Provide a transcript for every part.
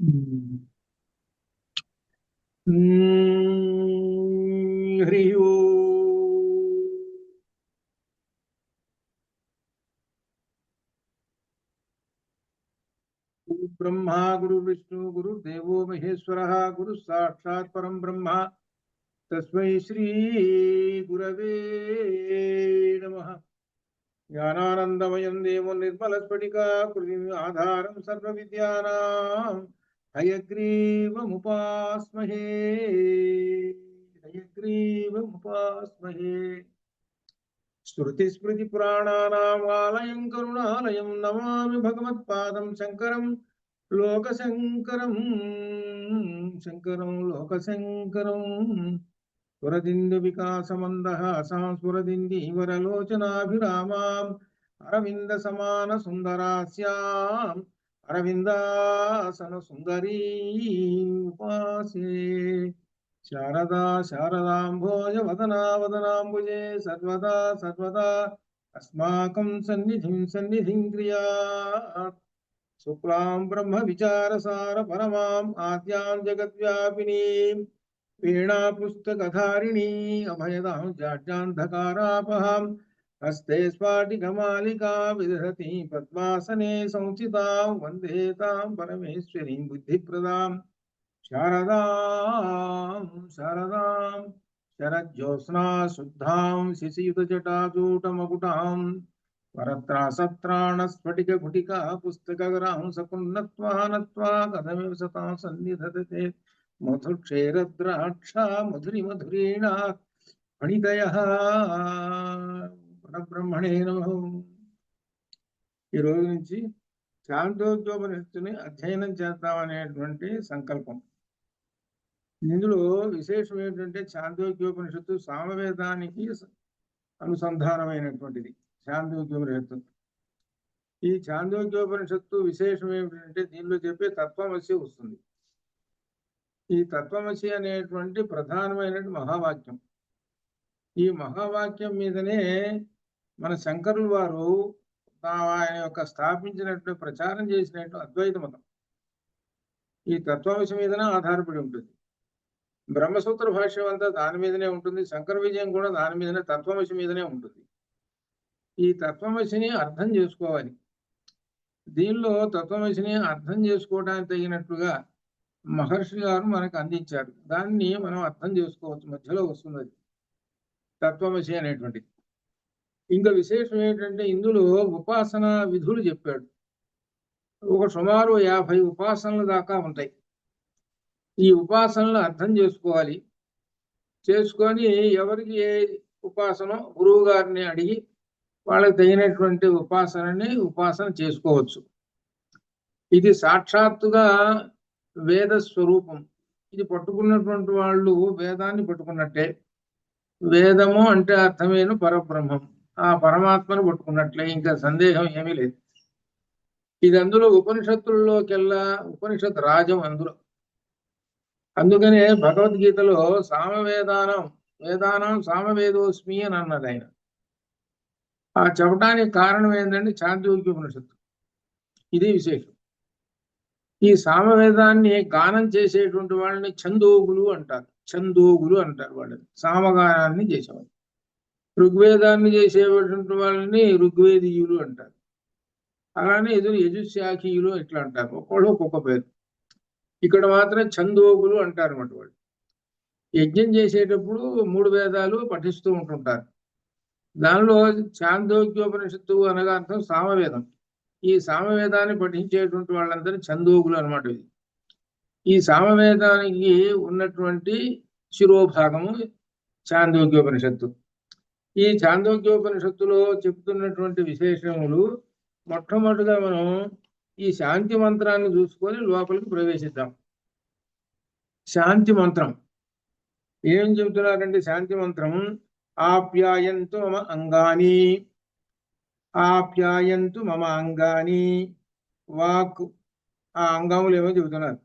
हरि गुरु ब्रह्मा गुरु विष्णु गुरुदेवो महेश्वरः गुरु साक्षात् परं ब्रह्म तस्मै श्री गुरवे नमः। ज्ञानानन्दमयं देवं निर्मलस्फटिकाकृतिम् आधारं सर्वविद्यानां हयग्रीवमुपास्महे हयग्रीवमुपास्महे। श्रुतिस्मृतिपुराणानाम् आलयं करुणालयं नमामि भगवत्पादं शङ्करं लोकशङ्करं लोकशङ्करं सुरदिन्दुविकासमन्दहासां स्फुरदिन्दीवरलोचनाभिरामाम् अरविन्दसमानसुन्दरास्याम् अरविन्दासनसुन्दरी उपासे। शारदा शारदाम्भोज वदना वदनाम्बुजे सर्वदा सर्वदा अस्माकं सन्निधिं क्रियात्। शुक्लां ब्रह्म विचारसार परमाम् आद्यां जगद्व्यापिनीं वीणा पुस्तकधारिणी अभयदां जाड्यान्धकारापहां हस्ते स्फाटिकमालिका विदधती पद्मासने संस्थितां वन्दे तां परमेश्वरीं बुद्धिप्रदां शारदां शरज्योत्स्ना शुद्धां शिशियुतजटाजूटमकुटां वरत्रासत्राणस्फटिकघुटिका पुस्तकगरां सकुन्नत्वा नत्वा कथमिव सतां सन्निधत्ते मधुक्षीरद्राक्षा मधुरिमधुरीणा फणितयः పరబ్రహ్మణే నమః। ఈ రోజు నుంచి చాందోగ్యోపనిషత్తుని అధ్యయనం చేద్దామనేటువంటి సంకల్పం. ఇందులో విశేషం ఏంటంటే చాందోగ్యోపనిషత్తు సామవేదానికి అనుసంధానమైనటువంటిది. చాందోగ్యోపనిషత్తు ఈ చాందోగ్యోపనిషత్తు విశేషం ఏమిటంటే దీనిలో చెప్పే తత్వమసి వస్తుంది. ఈ తత్వమసి అనేటువంటి ప్రధానమైన మహావాక్యం. ఈ మహావాక్యం మీదనే మన శంకరులు వారు ఆయన యొక్క స్థాపించినట్టు ప్రచారం చేసినట్టు అద్వైత మతం ఈ తత్వమసి మీదనే ఆధారపడి ఉంటుంది. బ్రహ్మసూత్ర భాష్యం అంతా దాని మీదనే ఉంటుంది. శంకర విజయం కూడా దాని మీదనే తత్వమసి మీదనే ఉంటుంది. ఈ తత్వమసిని అర్థం చేసుకోవాలి. దీనిలో తత్వమసిని అర్థం చేసుకోవడానికి తగినట్లుగా మహర్షి గారు మనకు అందించారు. దాన్ని మనం అర్థం చేసుకోవచ్చు. మధ్యలో వస్తున్నది తత్వమసి అనేటువంటిది. ఇంకా విశేషం ఏంటంటే ఇందులో ఉపాసన విధులు చెప్పాడు. ఒక సుమారు 50 ఉపాసనల దాకా ఉంటాయి. ఈ ఉపాసనలు అర్థం చేసుకోవాలి. చేసుకొని ఎవరికి ఏ ఉపాసన గురువు గారిని అడిగి వాళ్ళకి తగినటువంటి ఉపాసన చేసుకోవచ్చు. ఇది సాక్షాత్తుగా వేద స్వరూపం. ఇది పట్టుకున్నటువంటి వాళ్ళు వేదాన్ని పట్టుకున్నట్టే. వేదము అంటే అర్థమేను పరబ్రహ్మం, ఆ పరమాత్మను పట్టుకున్నట్లే. ఇంకా సందేహం ఏమీ లేదు. ఇది అందులో ఉపనిషత్తుల్లోకెల్లా ఉపనిషత్ రాజం అందులో. అందుకనే భగవద్గీతలో వేదానం సామవేదోస్మి అని అన్నది ఆయన. ఆ చెప్పడానికి కారణం ఏంటంటే చాంద్రోగ్యోపనిషత్తు. ఇది విశేషం. ఈ సామవేదాన్ని గానం చేసేటువంటి వాళ్ళని ఛందోగులు అంటారు. వాళ్ళని సామగానాన్ని చేసేవాళ్ళు. ఋగ్వేదాన్ని చేసేటువంటి వాళ్ళని ఋగ్వేదీయులు అంటారు. అలానే యజుశాఖీయులు ఇట్లా అంటారు. ఒక్కొక్కళ్ళు ఒక్కొక్క పేరు. ఇక్కడ మాత్రం ఛందోగులు అంటారు అన్నమాట. వాళ్ళు యజ్ఞం చేసేటప్పుడు 3 వేదాలు పఠిస్తూ ఉంటుంటారు. దానిలో చాందోగ్యోపనిషత్తు అనగా అర్థం సామవేదం. ఈ సామవేదాన్ని పఠించేటువంటి వాళ్ళందరూ ఛందోగులు అనమాట. ఇది ఈ సామవేదానికి ఉన్నటువంటి శిరోభాగము చాందోగ్యోపనిషత్తు. ఈ చాందోగ్యోపనిషత్తులో చెప్తున్నటువంటి విశేషములు మొట్టమొదటిగా మనం ఈ శాంతి మంత్రాన్ని చూసుకొని లోపలికి ప్రవేశిద్దాం. శాంతి మంత్రం ఏం చెబుతున్నారంటే, శాంతి మంత్రం ఆప్యాయంతు మమ అంగాని వాక్, ఆ అంగములు ఏమో చెబుతున్నారు.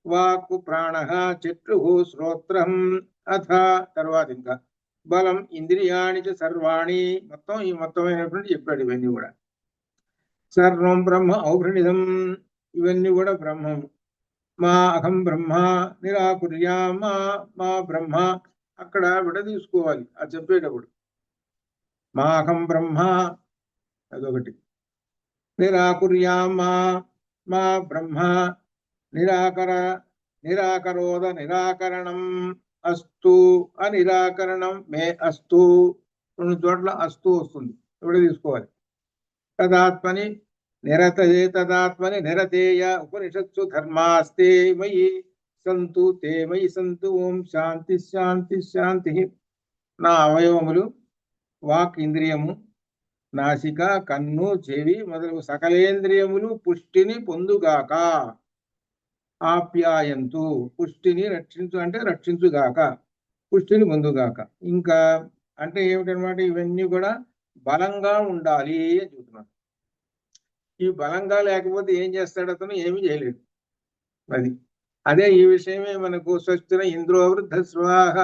వాక్కు ప్రాణః, చక్షుః శ్రోత్రం, అథ తర్వాత ఇంకా బలం ఇంద్రియాణి చ సర్వాణి. ఈ మొత్తమైనటువంటి చెప్పాడు. ఇవన్నీ కూడా సర్వం బ్రహ్మ ఔభృణిధం, ఇవన్నీ కూడా బ్రహ్మము. మా అహం బ్రహ్మ నిరాకుర్యా మా మా బ్రహ్మ అక్కడ విడదీసుకోవాలి అది చెప్పేటప్పుడు. మా అహం బ్రహ్మ అదొకటి. నిరాకుర్యా మా మా బ్రహ్మ నిరాకర నిరాకరోద నిరాకరణం అస్తు అనిరాకరణం మే అస్తు. 2 చోట్ల అస్తు వస్తుంది, ఇప్పుడు తీసుకోవాలి. తదాత్మని నిరతయే తదాత్మని నిరతేయ ఉపనిషత్సు ధర్మాస్తే మయి సంతు తే మయి సంతు. ఓం శాంతి శాంతి శాంతి. నా అవయవములు వాక్ ఇంద్రియము, నాసిక, కన్ను, చెవి మొదలగు సకలేంద్రియములు పుష్టిని పొందుగాక. ఆప్యాయంతు పుష్టిని రక్షించు అంటే రక్షించుగాక, పుష్టిని పొందుగాక. ఇంకా అంటే ఏమిటనమాట, ఇవన్నీ కూడా బలంగా ఉండాలి అని చెబుతున్నాడు. ఈ బలంగా లేకపోతే ఏం చేస్తాడు అతను? ఏమీ చేయలేడు. అది అదే ఈ విషయమే మనకు స్వస్తిన ఇంద్రో వృద్ధ స్వాహ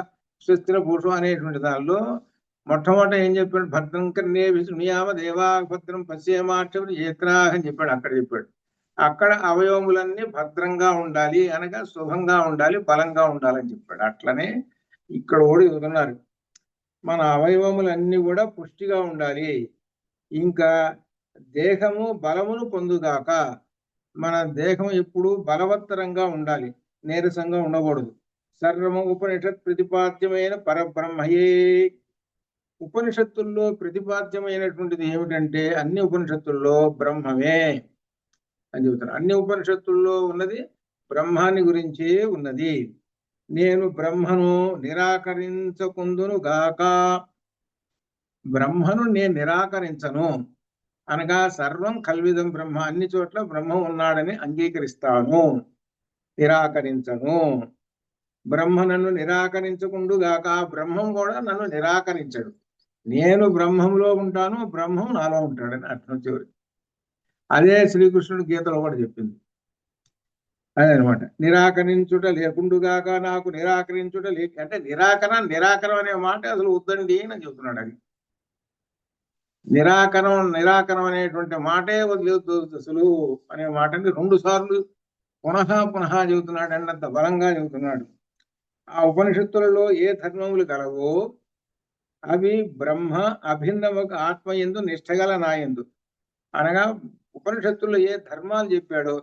స్వస్తిన పురుషం అనేటువంటి దానిలో మొట్టమొదట ఏం చెప్పాడు? భద్రం కర్ణే విష్ణుయామ దేవా భద్రం పశ్యేమాక్షుడు ఏత్రాహ అని చెప్పాడు. అక్కడ చెప్పాడు. అక్కడ అవయవములన్నీ భద్రంగా ఉండాలి అనగా శుభంగా ఉండాలి, బలంగా ఉండాలని చెప్పాడు. అట్లనే ఇక్కడ కూడా చెబుతున్నారు, మన అవయవములన్నీ కూడా పుష్టిగా ఉండాలి, ఇంకా దేహము బలమును పొందుగాక. మన దేహం ఎప్పుడు బలవత్తరంగా ఉండాలి, నీరసంగా ఉండకూడదు. సర్వము ఉపనిషత్ ప్రతిపాద్యమైన పరబ్రహ్మయే. ఉపనిషత్తుల్లో ప్రతిపాద్యమైనటువంటిది ఏమిటంటే అన్ని ఉపనిషత్తుల్లో బ్రహ్మమే అని చెబుతారు. అన్ని ఉపనిషత్తుల్లో ఉన్నది బ్రహ్మాన్ని గురించే ఉన్నది. నేను బ్రహ్మను నిరాకరించకుందును గాక. బ్రహ్మను నేను నిరాకరించను అనగా సర్వం కల్విదం బ్రహ్మ, అన్ని చోట్ల బ్రహ్మ ఉన్నాడని అంగీకరిస్తాను, నిరాకరించను. బ్రహ్మ నన్ను నిరాకరించకుండు గాక, బ్రహ్మం కూడా నన్ను నిరాకరించడు. నేను బ్రహ్మంలో ఉంటాను, బ్రహ్మం నాలో ఉంటాడని అర్థం చివరి. అదే శ్రీకృష్ణుడు గీతలో కూడా చెప్పింది. అదే అనమాట, నిరాకరించుట లేకుండుగాక నాకు నిరాకరించుట లేక అంటే నిరాకరం అనే మాట అసలు వద్దండి అని చెబుతున్నాడు. అది నిరాకరం అనేటువంటి మాటే వదిలేదు అసలు అనే మాటని 2 సార్లు పునః చెబుతున్నాడు. అంత బలంగా చెబుతున్నాడు. ఆ ఉపనిషత్తులలో ఏ ధర్మములు కలవో అవి బ్రహ్మ అభిన్నముగా ఆత్మయందు నిష్ఠగల నాయందు అనగా ఉపనిషత్తుల్లో ఏ ధర్మాలు చెప్పాడో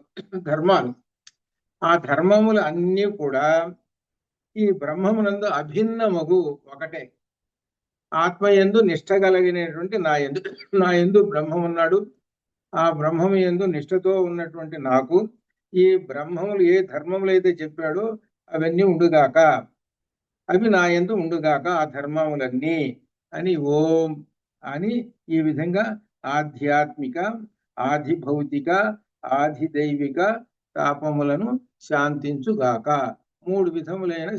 ధర్మాలు, ఆ ధర్మములు అన్నీ కూడా ఈ బ్రహ్మమునందు అభిన్నమగు ఒకటే. ఆత్మయందు నిష్ఠ కలిగినటువంటి నా యందు బ్రహ్మం ఉన్నాడు. ఆ బ్రహ్మము యందు నిష్ఠతో ఉన్నటువంటి నాకు ఈ బ్రహ్మములు ఏ ధర్మములు అయితే చెప్పాడో అవన్నీ ఉండుగాక, అవి నా యందు ఉండుగాక ఆ ధర్మములన్నీ అని ఓం అని ఈ విధంగా ఆధ్యాత్మిక, ఆది భౌతిక, ఆది దైవిక తాపములను శాంతించుగాక. 3 విధములైన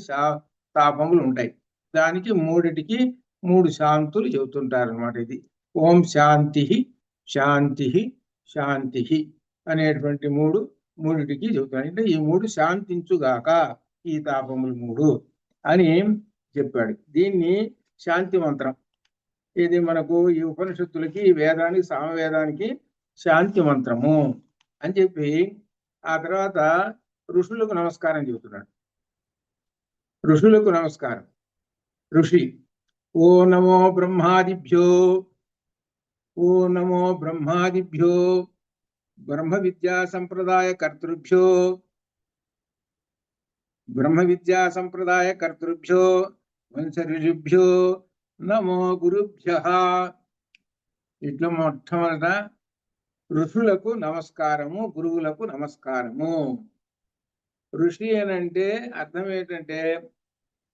తాపములు ఉంటాయి. దానికి 3టికి 3 శాంతులు చెబుతుంటారు అనమాట. ఇది ఓం శాంతి శాంతి శాంతి అనేటువంటి 3టికి చెబుతారు. అంటే ఈ 3 శాంతించుగాక, ఈ తాపములు 3 అని చెప్పాడు. దీన్ని శాంతి మంత్రం. ఇది మనకు ఈ ఉపనిషత్తులకి, ఈ వేదానికి, సామవేదానికి శాంతి మంత్రము అని చెప్పి ఆ తర్వాత ఋషులకు నమస్కారం చెబుతున్నాడు. ఋషులకు నమస్కారం. ఋషి ఓ నమో బ్రహ్మాదిభ్యో, ఓ నమో బ్రహ్మాదిభ్యో బ్రహ్మ విద్యా సంప్రదాయ కర్తృభ్యో, బ్రహ్మ విద్యా సంప్రదాయ కర్తృభ్యో వంశ ఋషిభ్యో నమో గురుభ్యః. ఇట్లా మొట్టమొదట ఋషులకు నమస్కారము, గురువులకు నమస్కారము. ఋషి అని అంటే అర్థం ఏంటంటే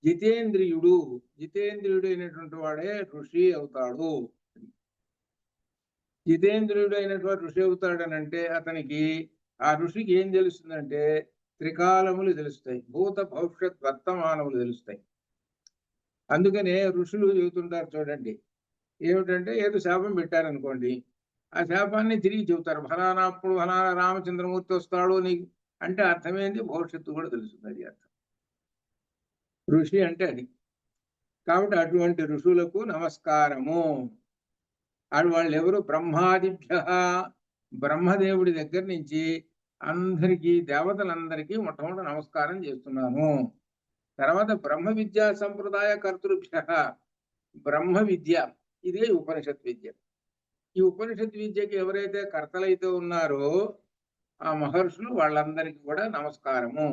జితేంద్రియుడు. జితేంద్రియుడు అయినటువంటి వాడే ఋషి అవుతాడు. జితేంద్రియుడు అయినటువంటి ఋషి అవుతాడనంటే అతనికి, ఆ ఋషికి ఏం తెలుస్తుందంటే త్రికాలములు తెలుస్తాయి, భూత భవిష్యత్ వర్తమానములు తెలుస్తాయి. అందుకనే ఋషులు చెబుతుంటారు చూడండి, ఏమిటంటే ఏదో శాపం పెట్టారనుకోండి, ఆ శాపాన్ని తిరిగి చెబుతారు. ఫలానా అప్పుడు ఫలానా రామచంద్రమూర్తి వస్తాడు నీకు అంటే అర్థమైంది, భవిష్యత్తు కూడా తెలుస్తుంది. అది అర్థం ఋషి అంటే అది. కాబట్టి అటువంటి ఋషులకు నమస్కారము. వాళ్ళు ఎవరు? బ్రహ్మాదిభ్య, బ్రహ్మదేవుడి దగ్గర నుంచి అందరికీ దేవతలందరికీ మొట్టమొదటి నమస్కారం చేస్తున్నాను. తర్వాత బ్రహ్మ విద్యా సంప్రదాయ కర్తృభ్య, బ్రహ్మ విద్య ఇదే ఉపనిషత్ విద్య. ఈ ఉపనిషత్ విద్యకి ఎవరైతే కర్తలైతే ఉన్నారో ఆ మహర్షులు వాళ్ళందరికీ కూడా నమస్కారము.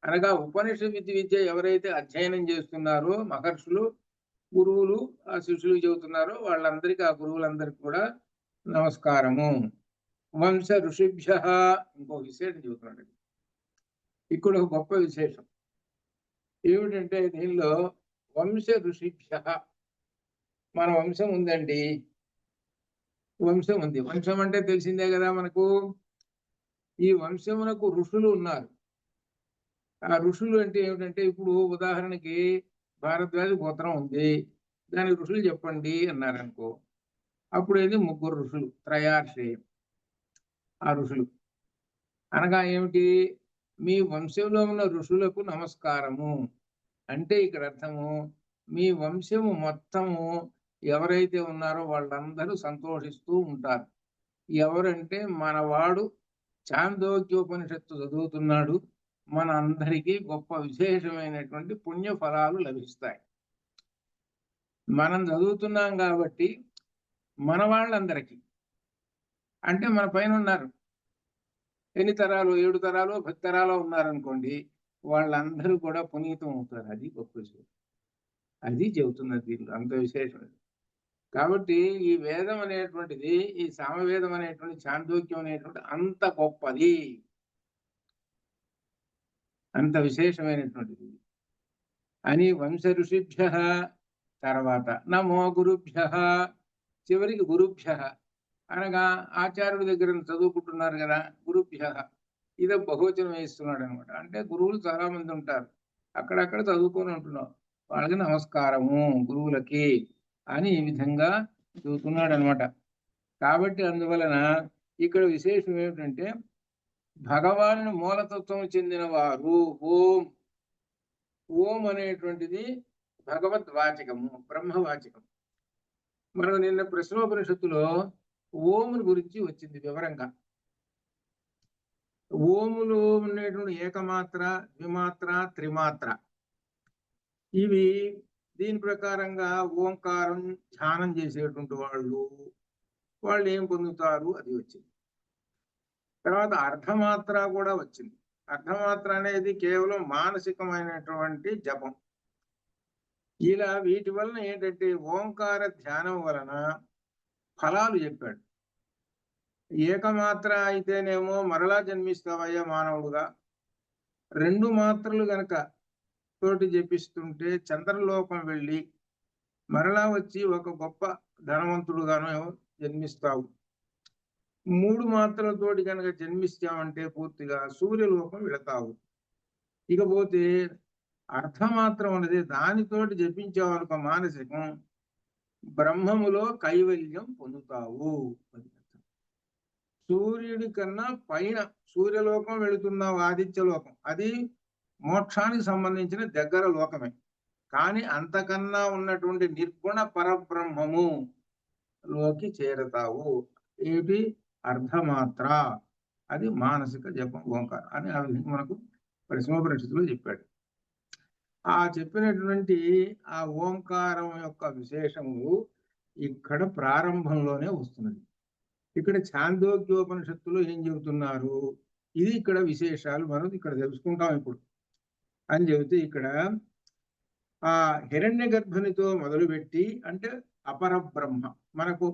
అనగా ఉపనిషత్ విద్య ఎవరైతే అధ్యయనం చేస్తున్నారో మహర్షులు, గురువులు ఆ శిష్యులు చెబుతున్నారో వాళ్ళందరికీ, ఆ గురువులందరికీ కూడా నమస్కారము. వంశ ఋషిభ్య, ఇంకో విశేషం చెబుతున్నాడు. ఇక్కడ ఒక గొప్ప విశేషం ఏమిటంటే దీనిలో వంశ ఋషిభ్య, మన వంశం ఉందండి, వంశం ఉంది. వంశం అంటే తెలిసిందే కదా మనకు. ఈ వంశమునకు ఋషులు ఉన్నారు. ఆ ఋషులు అంటే ఏమిటంటే ఇప్పుడు ఉదాహరణకి భారద్వాజ గోత్రం ఉంది, దానికి ఋషులు చెప్పండి అన్నారనుకో, అప్పుడు ఏది ముగ్గురు ఋషులు, త్రయార్షేయం. ఆ ఋషులు అనగా ఏమిటి? మీ వంశంలో ఉన్న ఋషులకు నమస్కారము అంటే ఇక్కడ అర్థము మీ వంశము మొత్తము ఎవరైతే ఉన్నారో వాళ్ళందరూ సంతోషిస్తూ ఉంటారు. ఎవరంటే మనవాడు చాందోగ్యోపనిషత్తు చదువుతున్నాడు, మన అందరికీ గొప్ప విశేషమైనటువంటి పుణ్య ఫలాలు లభిస్తాయి. మనం చదువుతున్నాం కాబట్టి మన వాళ్ళందరికీ అంటే మన పైన ఉన్నారు, ఎన్ని తరాలు, 7 తరాలు 10 తరాలు ఉన్నారనుకోండి, వాళ్ళందరూ కూడా పునీతం అవుతారు. అది గొప్ప విషయం. అది చెబుతున్నది దీనిలో అంత విశేషం. కాబట్టి ఈ వేదం అనేటువంటిది, ఈ సామవేదం అనేటువంటి చాందోగ్యం అనేటువంటి అంత గొప్పది, అంత విశేషమైనటువంటిది అని వంశ ఋషిభ్య. తర్వాత నమో గురుభ్య, చివరికి గురుభ్య అనగా ఆచార్యుడి దగ్గర చదువుకుంటున్నారు కదా, గురుభ్య ఇదో బహువచనం వేస్తున్నాడు అనమాట. అంటే గురువులు చాలా మంది ఉంటారు, అక్కడక్కడ చదువుకొని ఉంటున్నాం, వాళ్ళకి నమస్కారము గురువులకి అని ఈ విధంగా చదువుతున్నాడు అనమాట. కాబట్టి అందువలన ఇక్కడ విశేషం ఏమిటంటే భగవాను మూలతత్వం చెందిన వారు ఓం. ఓం అనేటువంటిది భగవద్వాచకము, బ్రహ్మవాచకం. మనం నిన్న ప్రశ్నోపనిషత్తులో ఓముల గురించి వచ్చింది వివరంగా. ఓములు ఉండేటువంటి ఏకమాత్ర, ద్విమాత్ర, త్రిమాత్ర. ఇవి దీని ప్రకారంగా ఓంకారం ధ్యానం చేసేటువంటి వాళ్ళు ఏం పొందుతారు అది వచ్చింది. తర్వాత అర్ధమాత్ర కూడా వచ్చింది. అర్ధమాత్ర అనేది కేవలం మానసికమైనటువంటి జపం. ఇలా వీటి వలన ఏంటంటే ఓంకార ధ్యానం వలన ఫలాలు చెప్పాడు. ఏకమాత్ర అయితేనేమో మరలా జన్మిస్తావయ్యా మానవుడుగా, 2 మాత్రలు గనక తోటి జపిస్తుంటే చంద్రలోకం వెళ్ళి మరలా వచ్చి ఒక గొప్ప ధనవంతుడుగాను జన్మిస్తావు. 3 మాత్రలతోటి కనుక జన్మిస్తామంటే పూర్తిగా సూర్యలోకం వెళతావు. ఇకపోతే అర్ధమాత్రం అనేది దానితోటి జపించావనుకో మానసికం, బ్రహ్మములో కైవల్యం పొందుతావు. సూర్యుడి కన్నా పైన సూర్యలోకం వెళుతున్నావు, ఆదిత్యలోకం, అది మోక్షానికి సంబంధించిన దగ్గర లోకమే. కానీ అంతకన్నా ఉన్నటువంటి నిర్గుణ పరబ్రహ్మము లోకి చేరతావు. ఏమిటి? అర్ధమాత్ర. అది మానసిక జపం ఓంకారం అని ఆ విధంగా మనకు ప్రశ్నోపనిషత్తులో చెప్పాడు. ఆ చెప్పినటువంటి ఆ ఓంకారం యొక్క విశేషము ఇక్కడ ప్రారంభంలోనే వస్తున్నది. ఇక్కడ ఛాందోగ్యోపనిషత్తులో ఏం చెబుతున్నారు, ఇది ఇక్కడ విశేషాలు మనం ఇక్కడ తెలుసుకుంటాం ఇప్పుడు అని చెబితే, ఇక్కడ ఆ హిరణ్య గర్భనితో మొదలుపెట్టి అంటే అపరబ్రహ్మ, మనకు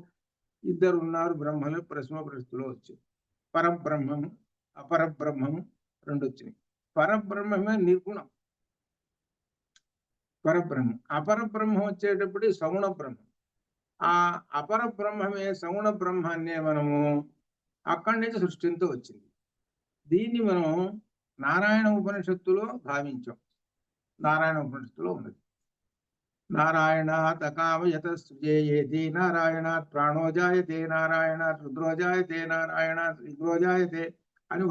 2 ఉన్నారు బ్రహ్మలు, ప్రశ్నోపనిషత్తులో వచ్చాయి. పరబ్రహ్మము, అపరబ్రహ్మము 2 వచ్చినాయి. పరబ్రహ్మమే నిర్గుణం పరబ్రహ్మం. అపరబ్రహ్మం వచ్చేటప్పుడు సగుణ బ్రహ్మం. ఆ అపర బ్రహ్మమే సగుణ బ్రహ్మాన్నే మనము అక్కడి నుంచి సృష్టింతో వచ్చింది. దీన్ని మనం నారాయణ ఉపనిషత్తులో భావించాం. నారాయణ ఉపనిషత్తులో ఉన్నది. నారాయణాత్ అకామయత సృజేయేతి, నారాయణాత్ ప్రాణోజాయతే, నారాయణాత్ రుద్రోజాయతే, నారాయణాత్ రుద్రోజాయతే అని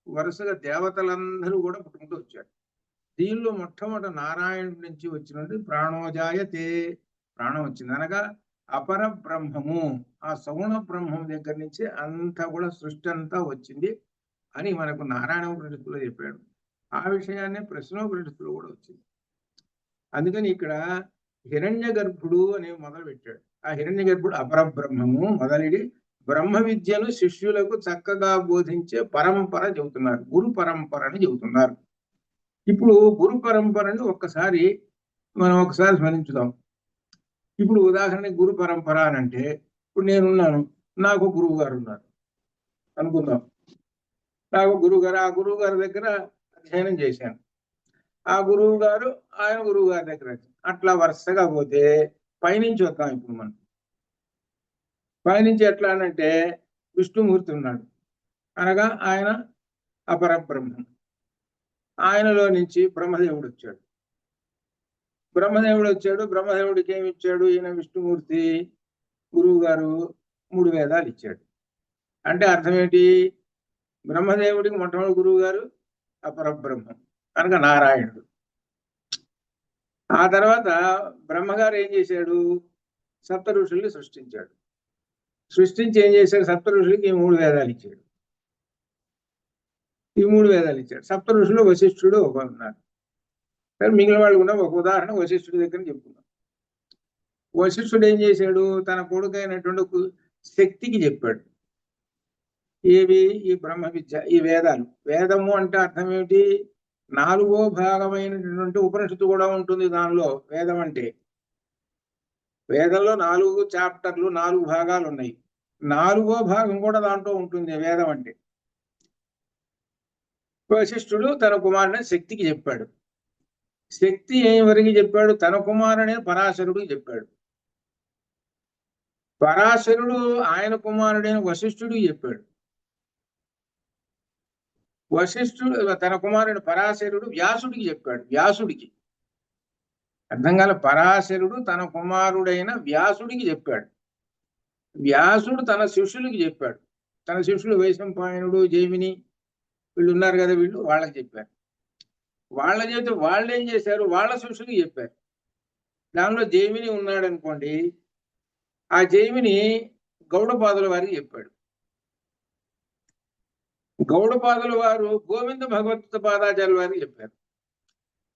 వరుసగా దేవతలందరూ కూడా పుట్టుకుంటూ వచ్చారు. దీనిలో మొట్టమొదటి నారాయణుడి నుంచి వచ్చినట్టు ప్రాణోజాయతే, ప్రాణం వచ్చింది. అనగా అపర బ్రహ్మము, ఆ సగుణ బ్రహ్మం దగ్గర నుంచి అంతా కూడా సృష్టి అంతా వచ్చింది. అని మనకు నారాయణోపనిషత్తులో చెప్పాడు. ఆ విషయాన్నే ప్రశ్నోపనిషత్తులో కూడా వచ్చింది. అందుకని ఇక్కడ హిరణ్య గర్భుడు అని మొదలు పెట్టాడు. ఆ హిరణ్య గర్భుడు అపరబ్రహ్మము మొదలెడి బ్రహ్మ విద్యను శిష్యులకు చక్కగా బోధించే పరంపర చెబుతున్నారు, గురు పరంపరని చెబుతున్నారు. ఇప్పుడు గురు పరంపరని మనం ఒకసారి స్మరించుదాం. ఇప్పుడు ఉదాహరణకి గురు పరంపర అని అంటే, ఇప్పుడు నేనున్నాను, నాకు గురువు గారు ఉన్నారు అనుకుందాం. నాకు గురువు గారు, ఆ గురువు గారి దగ్గర అధ్యయనం చేశాను. ఆ గురువు గారు ఆయన గురువు గారి దగ్గర, అట్లా వరుసగా పోతే పైనుంచి వద్దాం. ఇప్పుడు మనం పైనుంచి ఎట్లా అనంటే విష్ణుమూర్తి ఉన్నాడు, అనగా ఆయన అపరబ్రహ్మం. ఆయనలో నుంచి బ్రహ్మదేవుడు వచ్చాడు. బ్రహ్మదేవుడికి ఏమి ఇచ్చాడు? ఈయన విష్ణుమూర్తి గురువు గారు 3 వేదాలు ఇచ్చాడు. అంటే అర్థం ఏంటి? బ్రహ్మదేవుడికి మొట్టమొదటి గురువు గారు అపరబ్రహ్మం కనుక నారాయణుడు. ఆ తర్వాత బ్రహ్మగారు ఏం చేశాడు? సప్త ఋషుల్ని సృష్టించాడు. సృష్టించి ఏం చేశాడు? సప్త ఋషులకి ఈ 3 వేదాలు ఇచ్చాడు. సప్త ఋషులు వశిష్ఠుడు ఒక ఉన్నారు. మిగిలిన వాళ్ళు కూడా ఒక ఉదాహరణ వశిష్ఠుడి దగ్గర చెప్పుకున్నాం. వశిష్ఠుడు ఏం చేశాడు? తన కొడుకైనటువంటి శక్తికి చెప్పాడు. ఏవి? ఈ బ్రహ్మ విద్య, ఈ వేదాలు. వేదము అంటే అర్థం ఏమిటి? 4వ భాగమైనటువంటి ఉపనిషత్తు కూడా ఉంటుంది దానిలో. వేదం అంటే వేదంలో 4 చాప్టర్లు, 4 భాగాలు ఉన్నాయి. 4వ భాగం కూడా దాంట్లో ఉంటుంది వేదం అంటే. వశిష్ఠుడు తన కుమారుని శక్తికి చెప్పాడు. శక్తి ఎవరికి చెప్పాడు? తన కుమారుని పరాశరుడికి చెప్పాడు. పరాశరుడు ఆయన కుమారుడైన వశిష్ఠుడికి చెప్పాడు. వశిష్ఠుడు తన కుమారుడు పరాశరుడు వ్యాసుడికి చెప్పాడు. వ్యాసుడికి అర్థం కాల. పరాశరుడు తన కుమారుడైన వ్యాసుడికి చెప్పాడు. వ్యాసుడు తన శిష్యులకి చెప్పాడు. తన శిష్యులు వైశంపాయనుడు, జైమిని వీళ్ళు ఉన్నారు కదా, వీళ్ళు వాళ్ళకి చెప్పారు. వాళ్ళ చెప్తే వాళ్ళు ఏం చేశారు? వాళ్ళ శిష్యులకి చెప్పారు. దానిలో జైమిని ఉన్నాడు అనుకోండి, ఆ జైమిని గౌడపాదుల వారికి చెప్పాడు. గౌడపాదుల వారు గోవింద భగవత్పాదాచార్యుల వారికి చెప్పారు.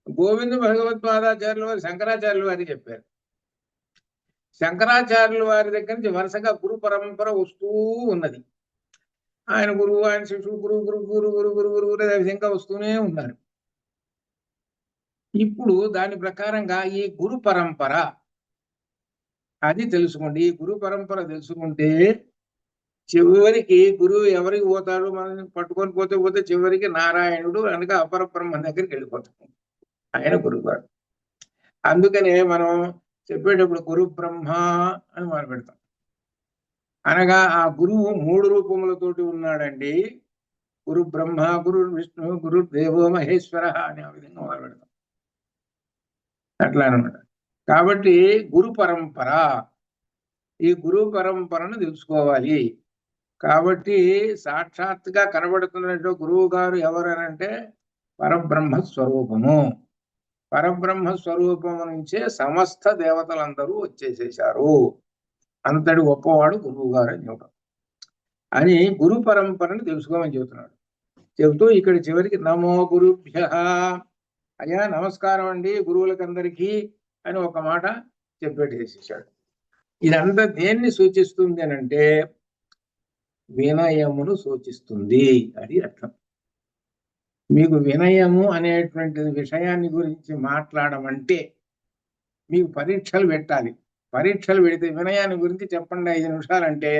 గోవింద భగవత్పాదాచార్యుల వారు శంకరాచార్యుల వారికి చెప్పారు. శంకరాచార్యుల వారి దగ్గర నుంచి వరుసగా గురు పరంపర వస్తూ ఉన్నది. ఆయన గురువు, ఆయన శిష్యుడు, గురువు గురువు గురువు గురువు గురువు గురువు విధంగా వస్తూనే ఉన్నారు. ఇప్పుడు దాని ప్రకారంగా ఈ గురు పరంపర అది తెలుసుకోండి. ఈ గురు పరంపర తెలుసుకుంటే చివరికి గురువు ఎవరికి పోతాడు? మనం పట్టుకొని పోతే చివరికి నారాయణుడు అనగా అపరబ్రహ్మ దగ్గరికి వెళ్ళిపోతాం. ఆయన గురువు గారు. అందుకనే మనం చెప్పేటప్పుడు గురు బ్రహ్మ అని మొదలు పెడతాం. అనగా ఆ గురువు 3 రూపములతోటి ఉన్నాడండి. గురు బ్రహ్మ, గురు విష్ణు, గురు దేవో మహేశ్వర అని ఆ విధంగా మొదలు పెడతాం. అట్లా అనమాట. కాబట్టి గురు పరంపర, ఈ గురు పరంపరను తెలుసుకోవాలి. కాబట్టి సాక్షాత్తుగా కనబడుతున్నట్టు గురువు గారు ఎవరనంటే పరబ్రహ్మ స్వరూపము. పరబ్రహ్మ స్వరూపము నుంచే సమస్త దేవతలందరూ వచ్చేసేశారు. అంతటి గొప్పవాడు గురువు గారు అని చెప్పడం అని గురు పరంపరను తెలుసుకోమని చెబుతున్నాడు. చెబుతూ ఇక్కడ చివరికి నమో గురుభ్యః, అయ్యా నమస్కారం అండి గురువులకందరికీ అని ఒక మాట చెప్పేసేసాడు. ఇదంతా దేన్ని సూచిస్తుంది అని అంటే వినయమును సూచిస్తుంది. అది అర్థం. మీకు వినయము అనేటువంటి విషయాన్ని గురించి మాట్లాడమంటే మీకు పరీక్షలు పెట్టాలి. పరీక్షలు పెడితే వినయాన్ని గురించి చెప్పండి 5 నిమిషాలంటే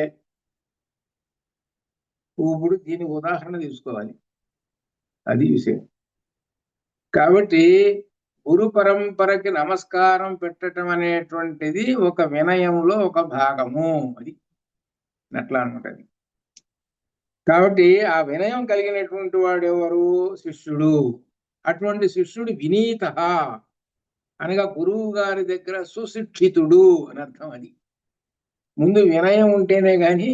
ఇప్పుడు దీనికి ఉదాహరణ తీసుకోవాలి. అది విషయం. కాబట్టి గురు పరంపరకి నమస్కారం పెట్టడం అనేటువంటిది ఒక వినయంలో ఒక భాగము. అది అట్లా అనమాట. అది కాబట్టి ఆ వినయం కలిగినటువంటి వాడు ఎవరు? శిష్యుడు. అటువంటి శిష్యుడు వినీత అనగా గురువు గారి దగ్గర సుశిక్షితుడు అని అర్థం. అది ముందు వినయం ఉంటేనే గాని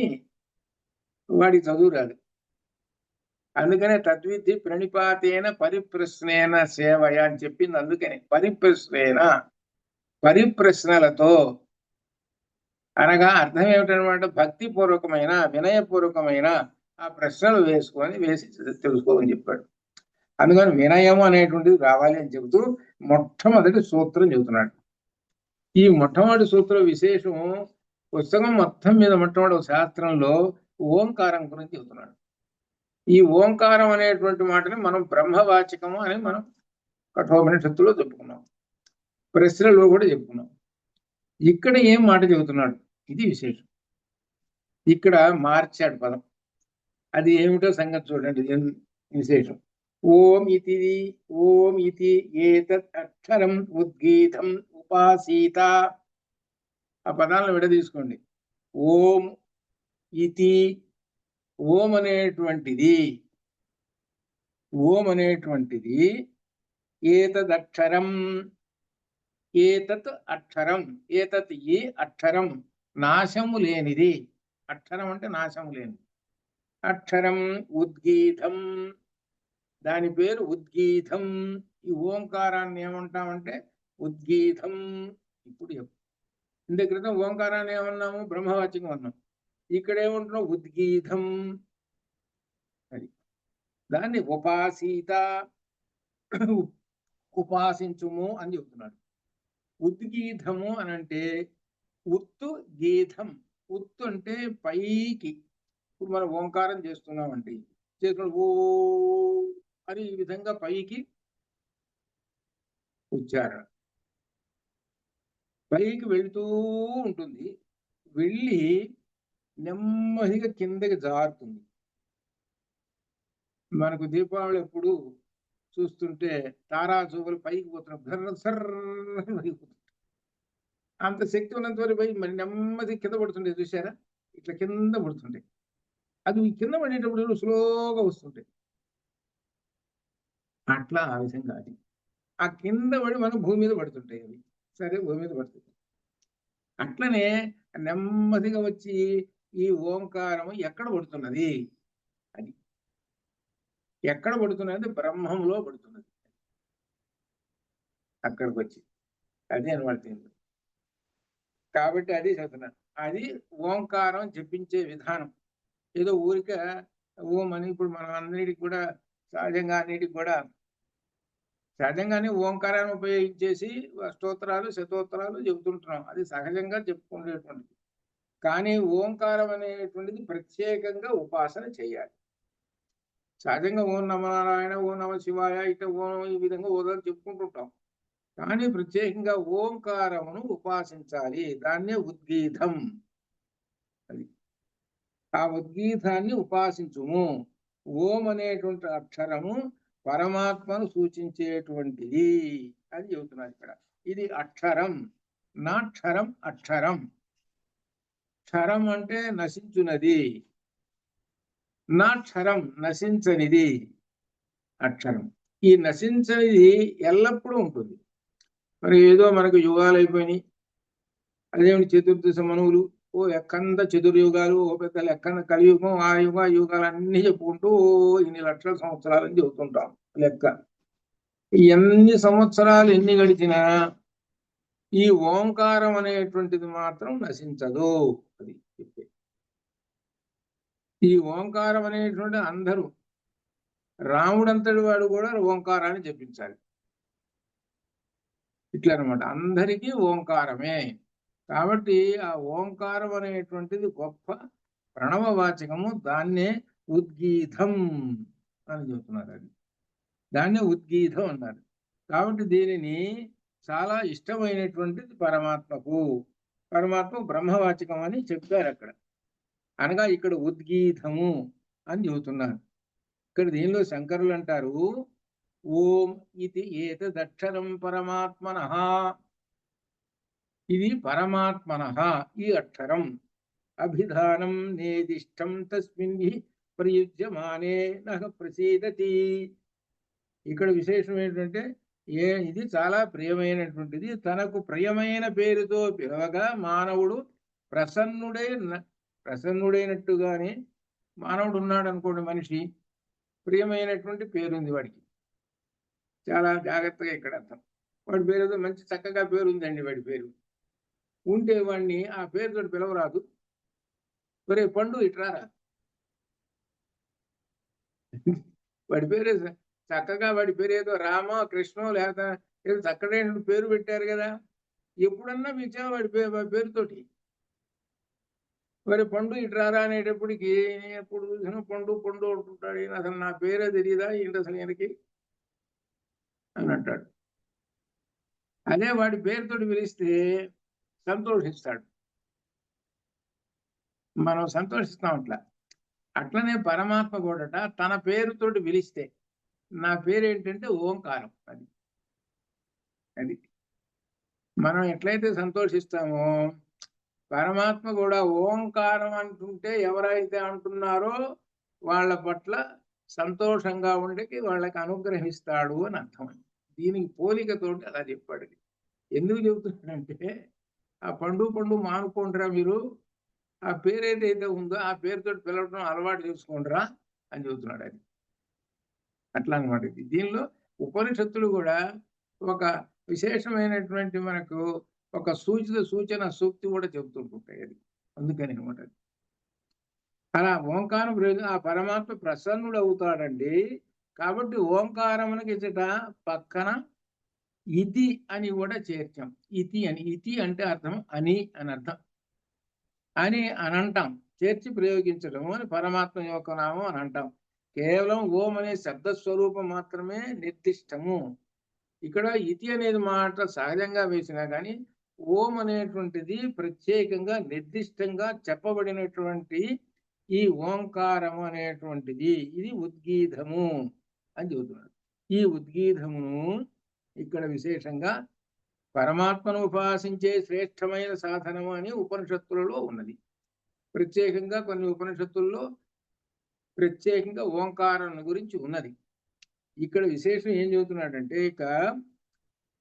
వాడి చదువు రాదు. అందుకనే తద్విధి ప్రణిపాతేన పరిప్రశ్నేన సేవయ అని చెప్పింది. అందుకని పరిప్రశ్నలతో అనగా అర్థం ఏమిటనమాట? భక్తిపూర్వకమైన, వినయపూర్వకమైన, ఆ ప్రశ్నలు వేసి తెలుసుకోమని చెప్పాడు. అందుకని వినయము అనేటువంటిది రావాలి అని చెబుతూ మొట్టమొదటి సూత్రం చెబుతున్నాడు. ఈ మొట్టమొదటి సూత్రం విశేషం పుస్తకం మొత్తం మీద మొట్టమొదటి శాస్త్రంలో ఓంకారం గురించి చెబుతున్నాడు. ఈ ఓంకారం అనేటువంటి మాటని మనం బ్రహ్మవాచకము అని మనం కఠోపనిషత్తులో చెప్పుకున్నాం, ప్రశ్నలో కూడా చెప్పుకున్నాం. ఇక్కడ ఏం మాట చెబుతున్నాడు, ఇది విశేషం. ఇక్కడ మార్చాడు పదం, అది ఏమిటో సంగతి చూడండి. విశేషం ఓం ఇతి ఏతత్ అక్షరం ఉద్గీతం ఉపాసీత. ఆ పదాలను విడదీసుకోండి. ఓం ఇతి, ఓం అనేటువంటిది ఏతదక్షరం, ఏతత్ అక్షరం, ఏతత్ ఈ అక్షరం నాశము లేనిది. అక్షరం అంటే నాశము లేనిది. అక్షరం ఉద్గీతం, దాని పేరు ఉద్గీతం. ఈ ఓంకారాన్ని ఏమంటామంటే ఉద్గీతం. ఇప్పుడు ఇంత క్రితం ఓంకారాన్ని ఏమన్నాము, బ్రహ్మవాచకం అన్నాం. ఇక్కడ ఏమంటున్నాం, ఉద్గీతం. అది దాన్ని ఉపాసీత, ఉపాసించుము అని చెప్తున్నాడు. ఉద్గీతము అని అంటే ఉత్తు గీతం. ఉత్తు అంటే పైకి. ఇప్పుడు మనం ఓంకారం చేస్తున్నామండి, చేతులు ఓ అని ఈ విధంగా పైకి ఉచ్చారణ, పైకి వెళుతూ ఉంటుంది, వెళ్ళి నెమ్మదిగా కిందకి జారుతుంది. మనకు దీపావళి ఎప్పుడు చూస్తుంటే తారాజువులు పైకి పోతున్నారు, అంత శక్తి ఉన్నంత వరకు పై మరి నెమ్మది కింద పడుతుండే, చూసారా? ఇట్లా కింద పడుతుండే. అది కింద పడేటప్పుడు స్లోగా వస్తుంటాయి. అట్లా ఆ విధంగా అది ఆ కింద పడి మనం భూమి మీద పడుతుంటాయి. అవి సరే భూమి మీద పడుతుంది. అట్లనే నెమ్మదిగా వచ్చి ఈ ఓంకారం ఎక్కడ పడుతున్నది, అది ఎక్కడ పడుతున్నది, బ్రహ్మంలో పడుతున్నది. అక్కడికి వచ్చి అది అనమాట. కాబట్టి అది చదువుతున్నాను. అది ఓంకారం జపించే విధానం. ఏదో ఊరిక ఓం అని ఇప్పుడు మనం అన్నిటికి కూడా సహజంగానే ఓంకారాన్ని ఉపయోగించేసి స్తోత్రాలు శతోత్తరాలు చెబుతుంటున్నాం. అది సహజంగా చెప్పుకునేటువంటిది. కానీ ఓంకారం అనేటువంటిది ప్రత్యేకంగా ఉపాసన చేయాలి. సహజంగా ఓం నమ నారాయణ, ఓం నమ శివాయ, ఇట్లా ఓం ఈ విధంగా ఓదాలు చెప్పుకుంటుంటాం. కానీ ప్రత్యేకంగా ఓంకారమును ఉపాసించాలి. దాన్నే ఉద్గీతం. అది ఆ ఉద్గీతాన్ని ఉపాసించుము. ఓం అనేటువంటి అక్షరము పరమాత్మను సూచించేటువంటిది అని చెబుతున్నారు ఇక్కడ. ఇది అక్షరం, నాక్షరం. అక్షరం క్షరం అంటే నశించున్నది, నాక్షరం నశించనిది. అక్షరం ఈ నశించనిది ఎల్లప్పుడూ ఉంటుంది. మరి ఏదో మనకు యుగాలు అయిపోయినాయి, అదేమిటి చతుర్దశ మనువులు, ఓ ఎక్కంద చతుర్యుగాలు, ఓ పెద్ద లెక్కన కలియుగం, ఆ యుగాలన్నీ చెప్పుకుంటూ ఇన్ని లక్షల సంవత్సరాలని చెబుతుంటాం లెక్క. ఎన్ని సంవత్సరాలు ఎన్ని గడిచినా ఈ ఓంకారం అనేటువంటిది మాత్రం నశించదు. అది చెప్పే ఈ ఓంకారం అనేటువంటి అందరూ, రాముడంతటి వాడు కూడా ఓంకారాన్ని జపించాలి. ఇట్లా అనమాట, అందరికీ ఓంకారమే. కాబట్టి ఆ ఓంకారం అనేటువంటిది గొప్ప ప్రణవవాచకము. దాన్నే ఉద్గీతం అని చెబుతున్నారు. అది దాన్నే ఉద్గీతం అన్నారు. కాబట్టి దీనిని చాలా ఇష్టమైనటువంటిది పరమాత్మకు. పరమాత్మ బ్రహ్మవాచకం అని చెప్పారు అక్కడ. అనగా ఇక్కడ ఉద్గీతము అని చెబుతున్నారు. ఇక్కడ దీనిలో శంకరులు అంటారు, ఓం ఇది ఏతదక్షరం పరమాత్మనః. ఇది పరమాత్మనః ఈ అక్షరం. అభిధానం నేదిష్టం తస్మిన్ ప్రయుజ్యమానే నః ప్రసీదతి. ఇక్కడ విశేషం ఏంటంటే ఇది చాలా ప్రియమైనటువంటిది. తనకు ప్రియమైన పేరుతో పిలవగా మానవుడు ప్రసన్నుడైనట్టుగానే, మానవుడు ఉన్నాడు అనుకోండి, మనిషి ప్రియమైనటువంటి పేరుంది వాడికి, చాలా జాగ్రత్తగా ఇక్కడ అర్థం. వాడి పేరుతో మంచి చక్కగా పేరు ఉందండి, వాడి పేరు ఉంటే వాడిని ఆ పేరుతో పిలవరాదు. ఒరే పండు ఇట్రారా, వాడి పేరు చక్కగా వాడి పేరు ఏదో రామ కృష్ణ లేకపోతే ఏదో చక్కడైన పేరు పెట్టారు కదా. ఎప్పుడన్నా పిలిచా వాడి పేరుతోటి. మరి పండు ఇటు రారా అనేటప్పటికి ఎప్పుడు చూసినా పండు పండు అంటుంటాడు. అసలు నా పేరే తెలియదా ఏంటి అసలు ఈయనకి అని అంటాడు. అదే వాడి పేరుతోటి పిలిస్తే సంతోషిస్తాడు, మనం సంతోషిస్తాం అట్లా. అట్లనే పరమాత్మ కూడాట తన పేరుతోటి పిలిస్తే, నా పేరు ఏంటంటే ఓంకారం. అది అది మనం ఎట్లయితే సంతోషిస్తామో పరమాత్మ కూడా ఓంకారం అంటుంటే ఎవరైతే అంటున్నారో వాళ్ళ పట్ల సంతోషంగా ఉండకి వాళ్ళకి అనుగ్రహిస్తాడు అని అర్థం. దీనికి పోలికతోటి అలా చెప్పాడు. ఎందుకు చెబుతున్నాడంటే ఆ పండు పండు మానుకోండిరా మీరు, ఆ పేరు ఏదైతే ఉందో ఆ పేరుతో పిలవడం అలవాటు చేసుకోండిరా అని చెబుతున్నాడు. అది అట్లా అనమాట. దీనిలో ఉపనిషత్తులు కూడా ఒక విశేషమైనటువంటి మనకు ఒక సూచన సూక్తి కూడా చెబుతుంటుంటాయి. అది అందుకని అనమాట. అలా ఓంకారం ఆ పరమాత్మ ప్రసన్నుడు అవుతాడండి. కాబట్టి ఓంకారమునకి ఇచ్చట పక్కన ఇతి అని కూడా చేర్చాం. ఇతి అని, ఇతి అంటే అర్థం అని అని అర్థం. అని అంటాం, చేర్చి ప్రయోగించడము అని పరమాత్మ యొక్క నామం అని అంటాం. కేవలం ఓం అనే శబ్దస్వరూపం మాత్రమే నిర్దిష్టము. ఇక్కడ ఇతి అనేది మాట సహజంగా వేసినా కానీ ఓం అనేటువంటిది ప్రత్యేకంగా నిర్దిష్టంగా చెప్పబడినటువంటి ఈ ఓంకారము అనేటువంటిది ఇది ఉద్గీతము అని చెబుతున్నాడు. ఈ ఉద్గీతమును ఇక్కడ విశేషంగా పరమాత్మను ఉపాసించే శ్రేష్టమైన సాధనము అని ఉపనిషత్తులలో ఉన్నది. ప్రత్యేకంగా కొన్ని ఉపనిషత్తుల్లో ప్రత్యేకంగా ఓంకారం గురించి ఉన్నది. ఇక్కడ విశేషం ఏం చెబుతున్నాడంటే, ఇక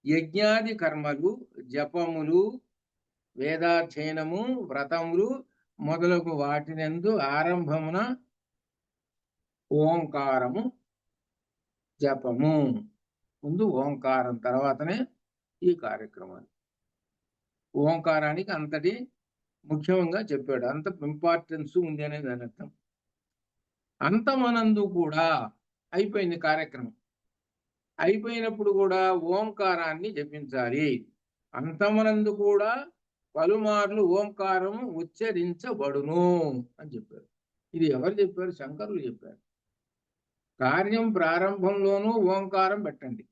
యజ్ఞాది కర్మలు, జపములు, వేదాధ్యయనము, వ్రతములు మొదలగు వాటినందు ఆరంభమున ఓంకారము జపము. ముందు ఓంకారం, తర్వాతనే ఈ కార్యక్రమాలు. ఓంకారానికి అంతటి ముఖ్యంగా చెప్పాడు, అంత ఇంపార్టెన్స్ ఉంది అనేది దాని అర్థం. అంతమనందు కూడా అయిపోయింది కార్యక్రమం. అయిపోయినప్పుడు కూడా ఓంకారాన్ని జపించాలి. అంతమనందు కూడా పలుమార్లు ఓంకారం ఉచ్చరించబడును అని చెప్పారు. ఇది ఎవరు చెప్పారు? శంకరులు చెప్పారు. కార్యం ప్రారంభంలోనూ ఓంకారం పెట్టండి,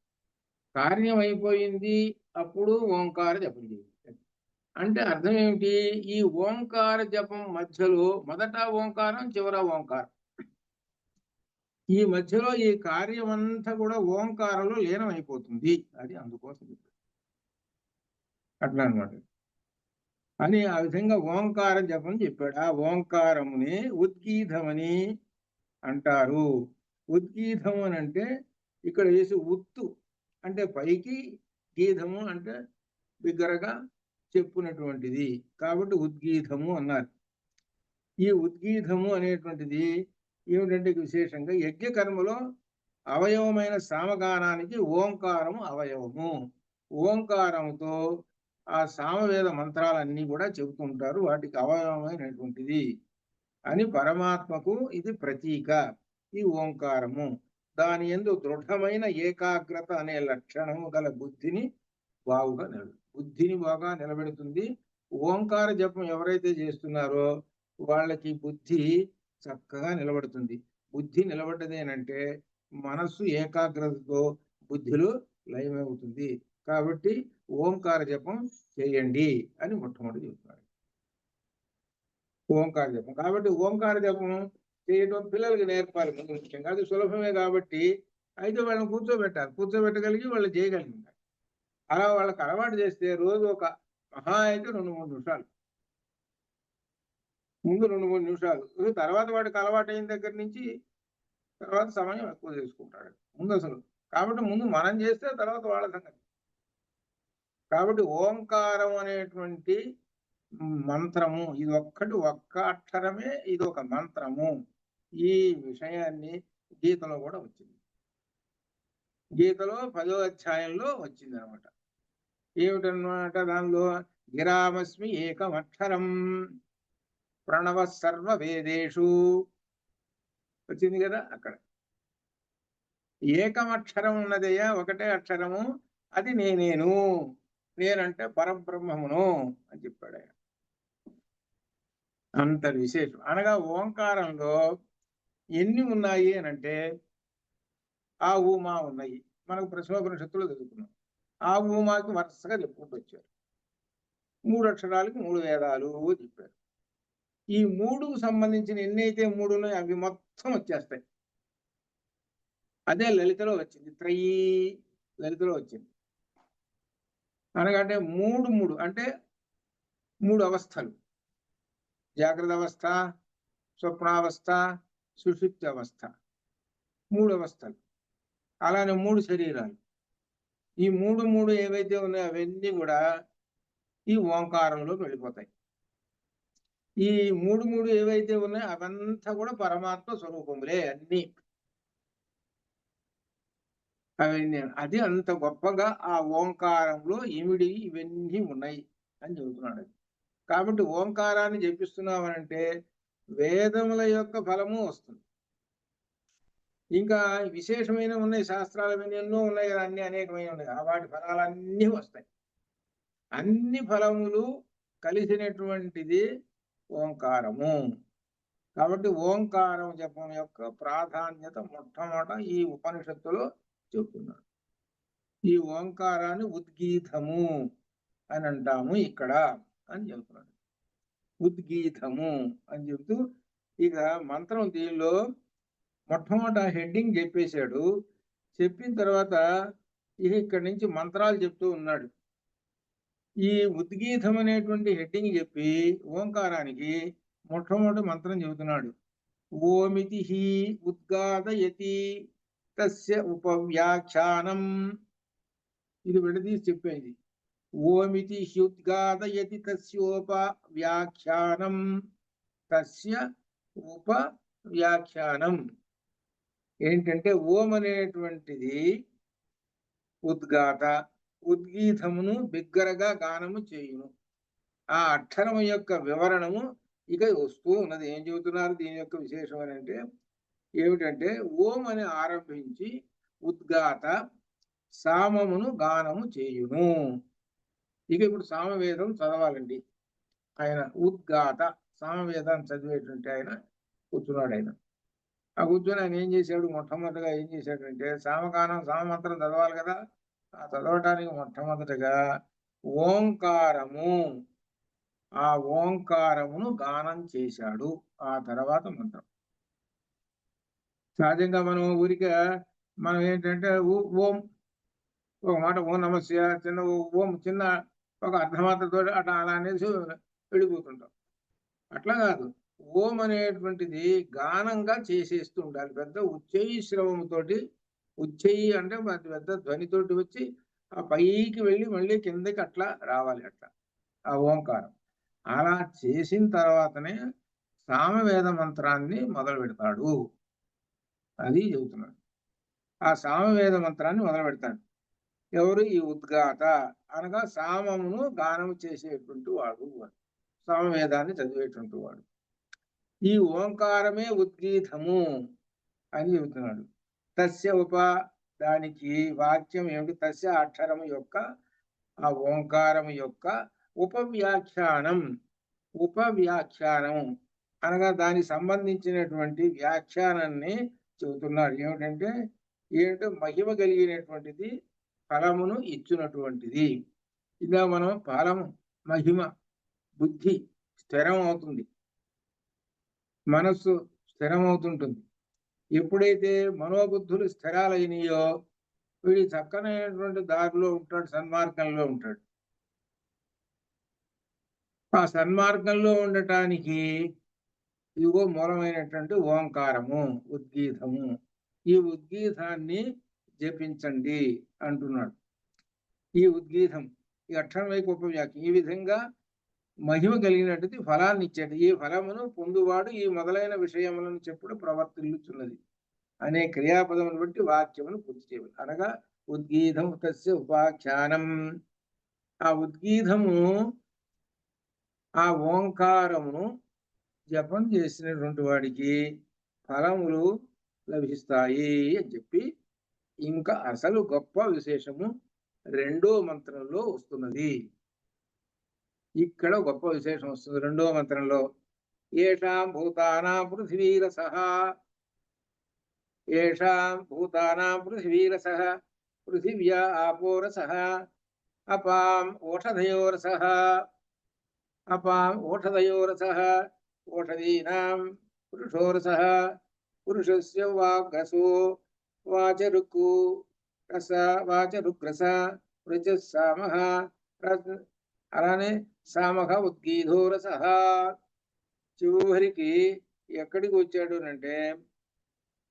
కార్యం అయిపోయింది అప్పుడు ఓంకార జపం చేయండి. అంటే అర్థం ఏమిటి? ఈ ఓంకార జపం మధ్యలో మొదట ఓంకారం, చివర ఓంకారం, ఈ మధ్యలో ఈ కార్యం అంతా కూడా ఓంకారంలో లీనం అయిపోతుంది. అది అందుకోసం అట్లా అనమాట. అని ఆ విధంగా ఓంకార జపం చెప్పాడు. ఆ ఓంకారముని ఉద్గీతమని అంటారు. ఉద్గీతం అని అంటే ఇక్కడ వేసి ఉత్తు అంటే పైకి, గీతము అంటే బిగ్గరగా చెప్పునటువంటిది, కాబట్టి ఉద్గీతము అన్నారు. ఈ ఉద్గీతము అనేటువంటిది ఏమిటంటే విశేషంగా యజ్ఞకర్మలో అవయవమైన సామగానానికి ఓంకారము అవయవము. ఓంకారముతో ఆ సామవేద మంత్రాలన్నీ కూడా చెబుతుంటారు, వాటికి అవయవమైనటువంటిది అని. పరమాత్మకు ఇది ప్రతీక ఈ ఓంకారము. దాని యందు దృఢమైన ఏకాగ్రత అనే లక్షణము గల బుద్ధిని బాగా నిలబెడుతుంది. ఓంకార జపం ఎవరైతే చేస్తున్నారో వాళ్ళకి బుద్ధి చక్కగా నిలబడుతుంది. బుద్ధి నిలబడ్డదేనంటే మనస్సు ఏకాగ్రతతో బుద్ధిలో లయమవుతుంది. కాబట్టి ఓంకార జపం చేయండి అని మొట్టమొదటి చెప్తున్నారు. ఓంకార జపం కాబట్టి ఓంకార జపం చేయడం పిల్లలకి నేర్పాలి ముందు ముఖ్యంగా. అది సులభమే కాబట్టి అయితే వాళ్ళని కూర్చోబెట్టగలిగి వాళ్ళు చేయగలిగింది. అలా వాళ్ళకి అలవాటు చేస్తే రోజు ఒక మహా అయితే 2-3 నిమిషాలు, ముందు 2-3 నిమిషాలు, తర్వాత వాడికి అలవాటు అయిన దగ్గర నుంచి తర్వాత సమయం ఎక్కువ చేసుకుంటాడు ముందు అసలు. కాబట్టి ముందు మనం చేస్తే తర్వాత వాళ్ళ సంగతి. కాబట్టి ఓంకారం అనేటువంటి మంత్రము ఇది ఒక్క అక్షరమే, ఇది ఒక మంత్రము. ఈ విషయాన్ని గీతలో కూడా వచ్చింది. గీతలో 10వ అధ్యాయంలో వచ్చింది అనమాట. ఏమిటన్నమాట దానిలో? గిరామస్మి ఏకమక్షరం ప్రణవ సర్వ వేదేషు వచ్చింది కదా అక్కడ. ఏకమక్షరం ఉన్నదయ్యా, ఒకటే అక్షరము, అది నేనేను, నేనంటే పరబ్రహ్మమును అని చెప్పాడు ఆయన. అంత విశేషం. అనగా ఓంకారంలో ఎన్ని ఉన్నాయి అని అంటే ఆ ఊమా ఉన్నాయి. మనకు ప్రశ్నోపనిషత్తులో చదువుకున్నాం. ఆ ఊమాకి వరుసగా చెప్పుకుంటూ వచ్చారు. 3 అక్షరాలకి 3 వేదాలు చెప్పారు. ఈ 3కు సంబంధించిన ఎన్నైతే 3 ఉన్నాయో అవి మొత్తం వచ్చేస్తాయి. అదే లలితలో వచ్చింది. త్రయీ లలితలో వచ్చింది. అనగంటే 3 అంటే 3 అవస్థలు: జాగ్రత్త అవస్థ, స్వప్నావస్థ, సుషుప్తి అవస్థ. 3 అవస్థలు. అలానే 3 శరీరాలు. ఈ 3 ఏవైతే ఉన్నాయో అవన్నీ కూడా ఈ ఓంకారంలోకి వెళ్ళిపోతాయి. ఈ 3 ఏవైతే ఉన్నాయో అవంతా కూడా పరమాత్మ స్వరూపములే అన్ని. అవన్నీ అది అంత గొప్పగా ఆ ఓంకారంలో ఇమిడి ఇవన్నీ ఉన్నాయి అని చెబుతున్నాడు. కాబట్టి ఓంకారాన్ని జపిస్తున్నామనంటే వేదముల యొక్క ఫలము వస్తుంది. ఇంకా విశేషమైన ఉన్నాయి, శాస్త్రాలు ఎన్నో ఉన్నాయి కదా, అన్ని అనేకమైన ఉన్నాయి. వాటి ఫలాలన్నీ వస్తాయి. అన్ని ఫలములు కలిసినటువంటిది ఓంకారము. కాబట్టి ఓంకారం జపం యొక్క ప్రాధాన్యత మొట్టమొదట ఈ ఉపనిషత్తులో చెబుతున్నాడు. ఈ ఓంకారాన్ని ఉద్గీతము అని అంటాము ఇక్కడ అని చెబుతున్నాడు. ఉద్గీతము అని చెబుతూ ఇక మంత్రం దీనిలో మొట్టమొదట హెడ్డింగ్ చెప్పేశాడు. చెప్పిన తర్వాత ఇక్కడి నుంచి మంత్రాలు చెప్తూ ఉన్నాడు. ఈ ఉద్గీతం అనేటువంటి హెడ్డింగ్ చెప్పి ఓంకారానికి మొట్టమొదటి మంత్రం చెబుతున్నాడు. ఓమితి ఉద్గాదయతి తస్య ఉపవ్యాఖ్యానం. ఇది విడదీసి చెప్పేది. ఓమితి ఉద్గాదయతి తస్యోపవ్యాఖ్యానం, తస్య ఉపవ్యాఖ్యానం. ఏంటంటే ఓం అనేటువంటిది ఉద్గాత, ఉద్గీతమును బిగ్గరగా గానము చేయును. ఆ అక్షరము యొక్క వివరణము ఇక వస్తూ ఉన్నది. ఏం చెబుతున్నారు దీని యొక్క విశేషం అని అంటే ఏమిటంటే ఓం అని ఆరంభించి ఉద్గాత సామమును గానము చేయును. ఇక ఇప్పుడు సామవేదం చదవాలండి. ఆయన ఉద్గాత సామవేదాన్ని చదివేటువంటి ఆయన కూర్చున్నాడు. ఆయన ఆ కూర్చొని ఆయన ఏం చేశాడు, మొట్టమొదటిగా ఏం చేశాడంటే సామగానం సామమంత్రం చదవాలి కదా. ఆ చదవటానికి మొట్టమొదటిగా ఓంకారము, ఆ ఓంకారమును గానం చేశాడు. ఆ తర్వాత మంత్రం. సహజంగా మనం ఏంటంటే ఓం ఒక మాట ఓం నమస్య చిన్న ఓం చిన్న ఒక అర్ధమాత్రతో అట్లా అలా అనేసి వెళ్ళిపోతుంటాం. అట్లా కాదు. ఓం అనేటువంటిది గానంగా చేసేస్తూ ఉండాలి. పెద్ద ఉచ్చయి శ్రవముతోటి, ఉచ్చయి అంటే పెద్ద ధ్వనితోటి వచ్చి ఆ పైకి వెళ్ళి మళ్ళీ కిందకి అట్లా రావాలి. అట్లా ఆ ఓంకారం అలా చేసిన తర్వాతనే సామవేద మంత్రాన్ని మొదలు పెడతాడు. అది చెబుతున్నాడు. ఆ సామవేద మంత్రాన్ని మొదలు పెడతాడు ఎవరు? ఈ ఉద్గాత అనగా సామమును గానము చేసేటువంటి వాడు, సామవేదాన్ని చదివేటువంటి వాడు. ఈ ఓంకారమే ఉద్గీతము అని చెబుతున్నాడు. తస్య దానికి వాక్యం ఏమిటి? తస్య అక్షరము యొక్క, ఆ ఓంకారము యొక్క ఉపవ్యాఖ్యానం. ఉపవ్యాఖ్యానం అనగా దానికి సంబంధించినటువంటి వ్యాఖ్యానాన్ని చెబుతున్నాడు. ఏమిటో మహిమ కలిగినటువంటిది, ఫలమును ఇచ్చినటువంటిది. ఇలా మనం ఫలము, మహిమ, బుద్ధి స్థిరం అవుతుంది, మనస్సు స్థిరం అవుతుంటుంది. ఎప్పుడైతే మనోబుద్ధులు స్థిరాలైనయో వీడి చక్కనైనటువంటి దారిలో ఉంటాడు, సన్మార్గంలో ఉంటాడు. ఆ సన్మార్గంలో ఉండటానికి ఇదిగో మూలమైనటువంటి ఓంకారము, ఉద్గీతము. ఈ ఉద్గీతాన్ని జపించండి అంటున్నాడు. ఈ ఉద్గీతం, ఈ అక్షరం వైపు ఉపవ్యాఖ్య ఈ విధంగా మహిమ కలిగినటువంటి ఫలాన్ని ఇచ్చాడు. ఈ ఫలమును పొందువాడు ఈ మొదలైన విషయములను చెప్పుడు ప్రవర్తిల్లుచున్నది అనే క్రియాపదమును బట్టి వాక్యమును పూర్తి చేయాలి. అనగా ఉద్గీతం తస్య ఉపాఖ్యానం. ఆ ఉద్గీతము, ఆ ఓంకారమును జపం చేసినటువంటి వాడికి ఫలములు లభిస్తాయి అని చెప్పి ఇంకా అసలు గొప్ప విశేషము రెండో మంత్రంలో వస్తున్నది. ఇక్కడ గొప్ప విశేషం వస్తుంది రెండో మంత్రంలో. ఏషాం భూతానాం పృథివీరసః, ఏషాం భూతానాం పృథివీరసః, పృథివ్యా ఆపోరసః, అపాం ఓషధయోరసః, అపాం ఓషధయోరసః, ఓషధీనాం పురుషోరసః, పురుషస్య వాగ్రసో వాచరుక్కు రస వాచరుగ్రస రుచస్సామః, అలానే సామః ఉద్గీధోరసః. చివరికి ఎక్కడికి వచ్చాడు అంటే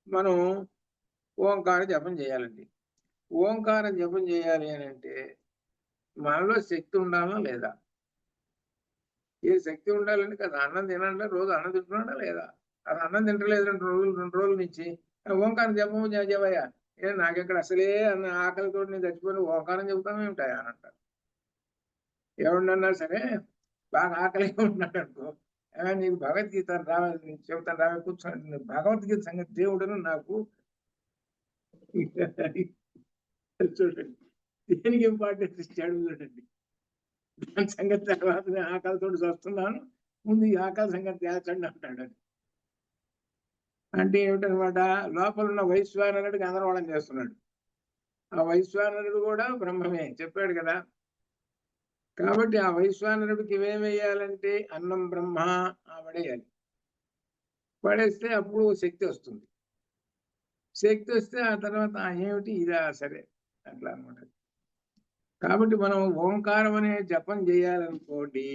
మనం ఓంకార జపం చేయాలండి. ఓంకార జపం చేయాలి అని అంటే మనలో శక్తి ఉండాలా లేదా? ఏ శక్తి ఉండాలంటే కదా అన్నం తినాలంటే రోజు అన్నం తింటున్నాడా లేదా? అది అన్నం తింటలేదు 2 రోజుల నుంచి. ఓంకారం జపం చేయవయ్యా, నాకెక్కడ అసలే అన్న ఆకలితో నేను చచ్చిపోయిన ఓంకారం చెబుతాను ఏమిటాయా అని అంటారు. ఎవరినన్నా సరే బాగా ఆకలిగా ఉన్నాడు అనుకో, నీకు భగవద్గీత చెబుతాను రావే కూర్చోండి, భగవద్గీత సంగతి దేవుడును నాకు చూడండి దేనికి ఇంపార్టెన్స్ ఇచ్చాడు చూడండి. దాని సంగతి తర్వాత నేను ఆకలితో వస్తున్నాను, ముందు ఈ ఆకలి సంగతి తేల్చండి అంటాడు. అది అంటే ఏమిటనమాట, లోపల ఉన్న వైశ్వానరుడికి గందరగోళం చేస్తున్నాడు. ఆ వైశ్వానరుడు కూడా బ్రహ్మమే చెప్పాడు కదా. కాబట్టి ఆ వైశ్వానరుడికి ఇవేమేయాలంటే అన్నం బ్రహ్మ పడేయాలి. పడేస్తే అప్పుడు శక్తి వస్తుంది. శక్తి వస్తే ఆ తర్వాత ఏమిటి ఇదా సరే అట్లా అనమాట. కాబట్టి మనం ఓంకారం అనే జపం చేయాలనుకోండి,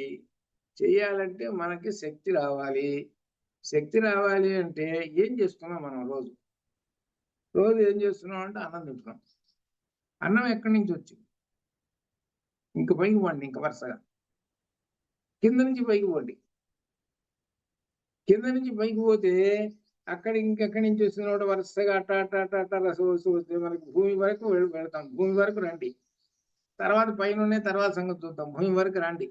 చేయాలంటే మనకి శక్తి రావాలి. శక్తి రావాలి అంటే ఏం చేస్తున్నాం మనం? రోజు ఏం చేస్తున్నాం అంటే అన్నం తింటున్నాం. అన్నం ఎక్కడి నుంచి వచ్చింది? ఇంక పైకి పోండి, ఇంక వరుసగా కింద నుంచి పైకి పోండి. కింద నుంచి పైకి పోతే అక్కడ ఇంకెక్కడి నుంచి వస్తున్న వరుసగా అట్ట అట్ట అట్ట అట్ట రసం వస్తే మనకి భూమి వరకు వెళతాం. భూమి వరకు రండి, తర్వాత పైన తర్వాత సంగతి చూద్దాం. భూమి వరకు రండి.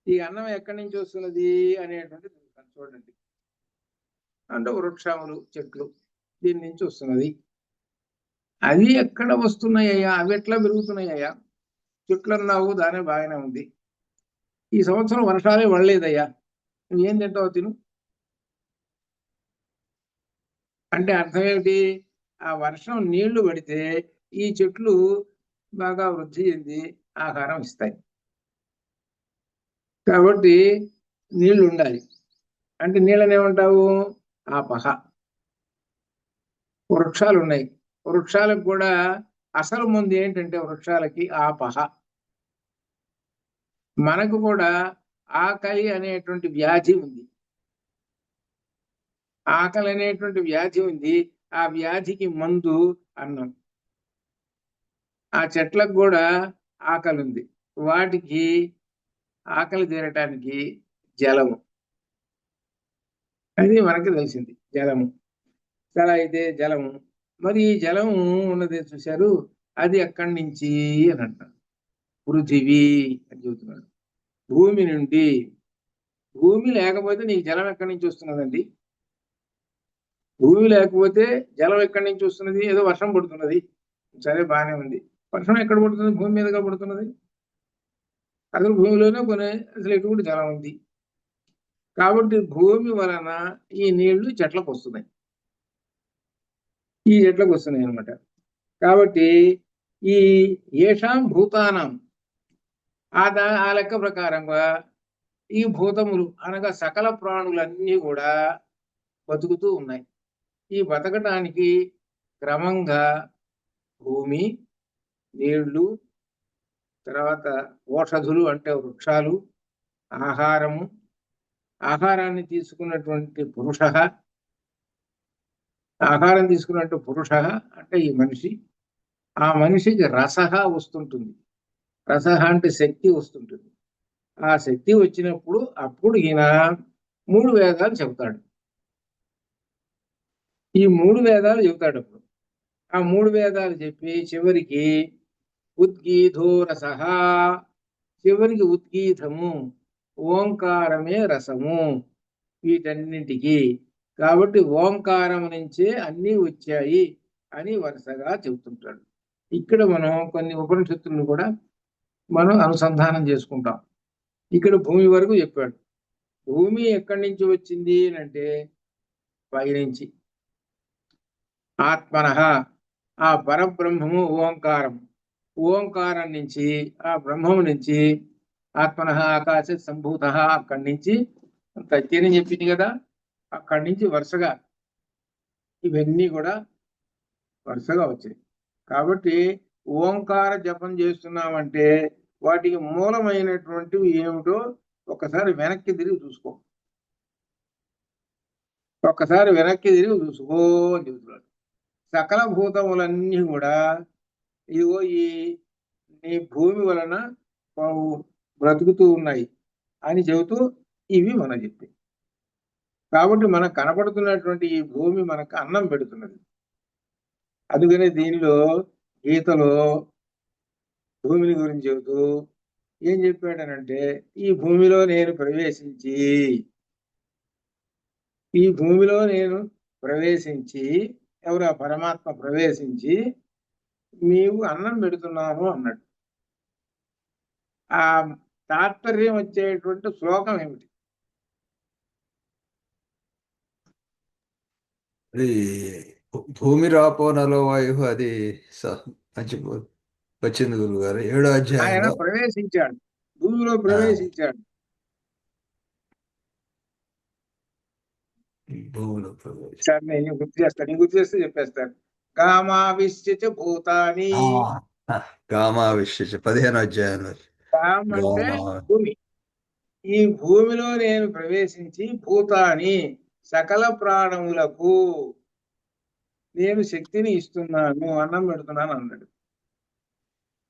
ఈ అన్నం ఎక్కడి నుంచి వస్తున్నది అనేటువంటి చూడండి. అంటే వృక్షములు, చెట్లు, దీని నుంచి వస్తున్నది. అవి ఎక్కడ వస్తున్నాయ్యా? అవి ఎట్లా పెరుగుతున్నాయ్యా? చెట్లు అన్నావు, దానే బాగానే ఉంది. ఈ సంవత్సరం వర్షాలే పడలేదయ్యా, నువ్వేం తింటావు తిను అంటే అర్థం ఏమిటి? ఆ వర్షం నీళ్లు పడితే ఈ చెట్లు బాగా వృద్ధి చెంది ఆహారం ఇస్తాయి. కాబట్టి నీళ్లు ఉండాలి. అంటే నీళ్ళని ఏమంటావు? ఆపహ. వృక్షాలు ఉన్నాయి, వృక్షాలకు కూడా అసలు ముందు ఏంటంటే వృక్షాలకి ఆపహ. మనకు కూడా ఆకలి అనేటువంటి వ్యాధి ఉంది. ఆకలి అనేటువంటి వ్యాధి ఉంది. ఆ వ్యాధికి మందు అన్నం. ఆ చెట్లకు కూడా ఆకలి ఉంది, వాటికి ఆకలి తీరటానికి జలము. అది మనకి తెలిసింది, జలము. సరే అయితే జలము, మరి ఈ జలము ఉన్నది చూశారు, అది ఎక్కడి నుంచి అని అంటారు? పృథివీ అని చెబుతున్నాడు. భూమి నుండి. భూమి లేకపోతే నీకు జలం ఎక్కడి నుంచి వస్తున్నదండి? భూమి లేకపోతే జలం ఎక్కడి నుంచి వస్తున్నది? ఏదో వర్షం పడుతున్నది, సరే బాగానే ఉంది. వర్షం ఎక్కడ పడుతుంది? భూమి మీదుగా పడుతున్నది. అసలు భూమిలోనే అసలు ఎటువంటి జలం ఉంది. కాబట్టి భూమి వలన ఈ నీళ్లు చెట్లకు వస్తున్నాయి, ఈ చెట్లకు వస్తున్నాయి అనమాట. కాబట్టి ఈ ఏషాం భూతానం, ఆ లెక్క ప్రకారంగా ఈ భూతములు అనగా సకల ప్రాణులన్నీ కూడా బతుకుతూ ఉన్నాయి. ఈ బతకటానికి క్రమంగా భూమి, నీళ్లు, తర్వాత ఓషధులు అంటే వృక్షాలు, ఆహారము, ఆహారాన్ని తీసుకున్నటువంటి పురుష, ఆహారం తీసుకున్నట్టు పురుష అంటే ఈ మనిషి, ఆ మనిషికి రసహ వస్తుంటుంది. రసహ అంటే శక్తి వస్తుంటుంది. ఆ శక్తి వచ్చినప్పుడు అప్పుడు ఈయన 3 వేదాలు చెబుతాడు. ఈ 3 వేదాలు చెబుతాడు. అప్పుడు ఆ 3 వేదాలు చెప్పి చివరికి ఉద్గీధో రసహ, చివరికి ఉద్గీతము, ఓంకారమే రసము వీటన్నింటికి. కాబట్టి ఓంకారం నుంచే అన్నీ వచ్చాయి అని వరుసగా చెబుతుంటాడు. ఇక్కడ మనం కొన్ని ఉపనిషత్తులను కూడా మనం అనుసంధానం చేసుకుంటాం. ఇక్కడ భూమి వరకు చెప్పాడు. భూమి ఎక్కడి నుంచి వచ్చింది అంటే పైనుంచి. ఆత్మనః, ఆ పరబ్రహ్మము ఓంకారం. ఓంకారం నుంచి, ఆ బ్రహ్మము నుంచి, ఆత్మనః ఆకాశ సంభూత, అక్కడి నుంచి తత్యని చెప్పింది కదా, అక్కడి నుంచి వరుసగా ఇవన్నీ కూడా వరుసగా వచ్చాయి. కాబట్టి ఓంకార జపం చేస్తున్నామంటే వాటికి మూలమైనటువంటివి ఏమిటో ఒకసారి వెనక్కి తిరిగి చూసుకో. ఒక్కసారి వెనక్కి తిరిగి చూసుకో అని చెబుతున్నాడు. సకల భూతములన్నీ కూడా ఇదిగో ఈ నీ భూమి వలన బ్రతుకుతూ ఉన్నాయి అని చెబుతూ ఇవి మన చెప్పి. కాబట్టి మనకు కనపడుతున్నటువంటి ఈ భూమి మనకు అన్నం పెడుతున్నది. అందుకనే దీనిలో గీతలో భూమిని గురించి చెబుతూ ఏం చెప్పాడనంటే, ఈ భూమిలో నేను ప్రవేశించి, ఈ భూమిలో నేను ప్రవేశించి, ఎవరు ఆ పరమాత్మ ప్రవేశించి మీకు అన్నం పెడుతున్నాను అన్నాడు. ఆ తాత్పర్యం వచ్చేటువంటి శ్లోకం ఏమిటి? అది భూమి రాపో నలో వాయు, అది మంచి వచ్చింది గురువు గారు 7వ ఆయన అధ్యాయంలో. ప్రవేశించాడు, భూమిలో ప్రవేశించాడు. భూమిలో ప్రవేశం. సార్ నేను గుర్తు చేస్తాను, నేను గుర్తు చేస్తే చెప్పేస్తాను. కామావిశ్య భూతాని. కామావిశ్య 15వ అధ్యాయంలో. కామ అంటే భూమి. ఈ భూమిలో నేను ప్రవేశించి భూతాని సకల ప్రాణములకు నేను శక్తిని ఇస్తున్నాను, అన్నం పెడుతున్నాను అన్నాడు.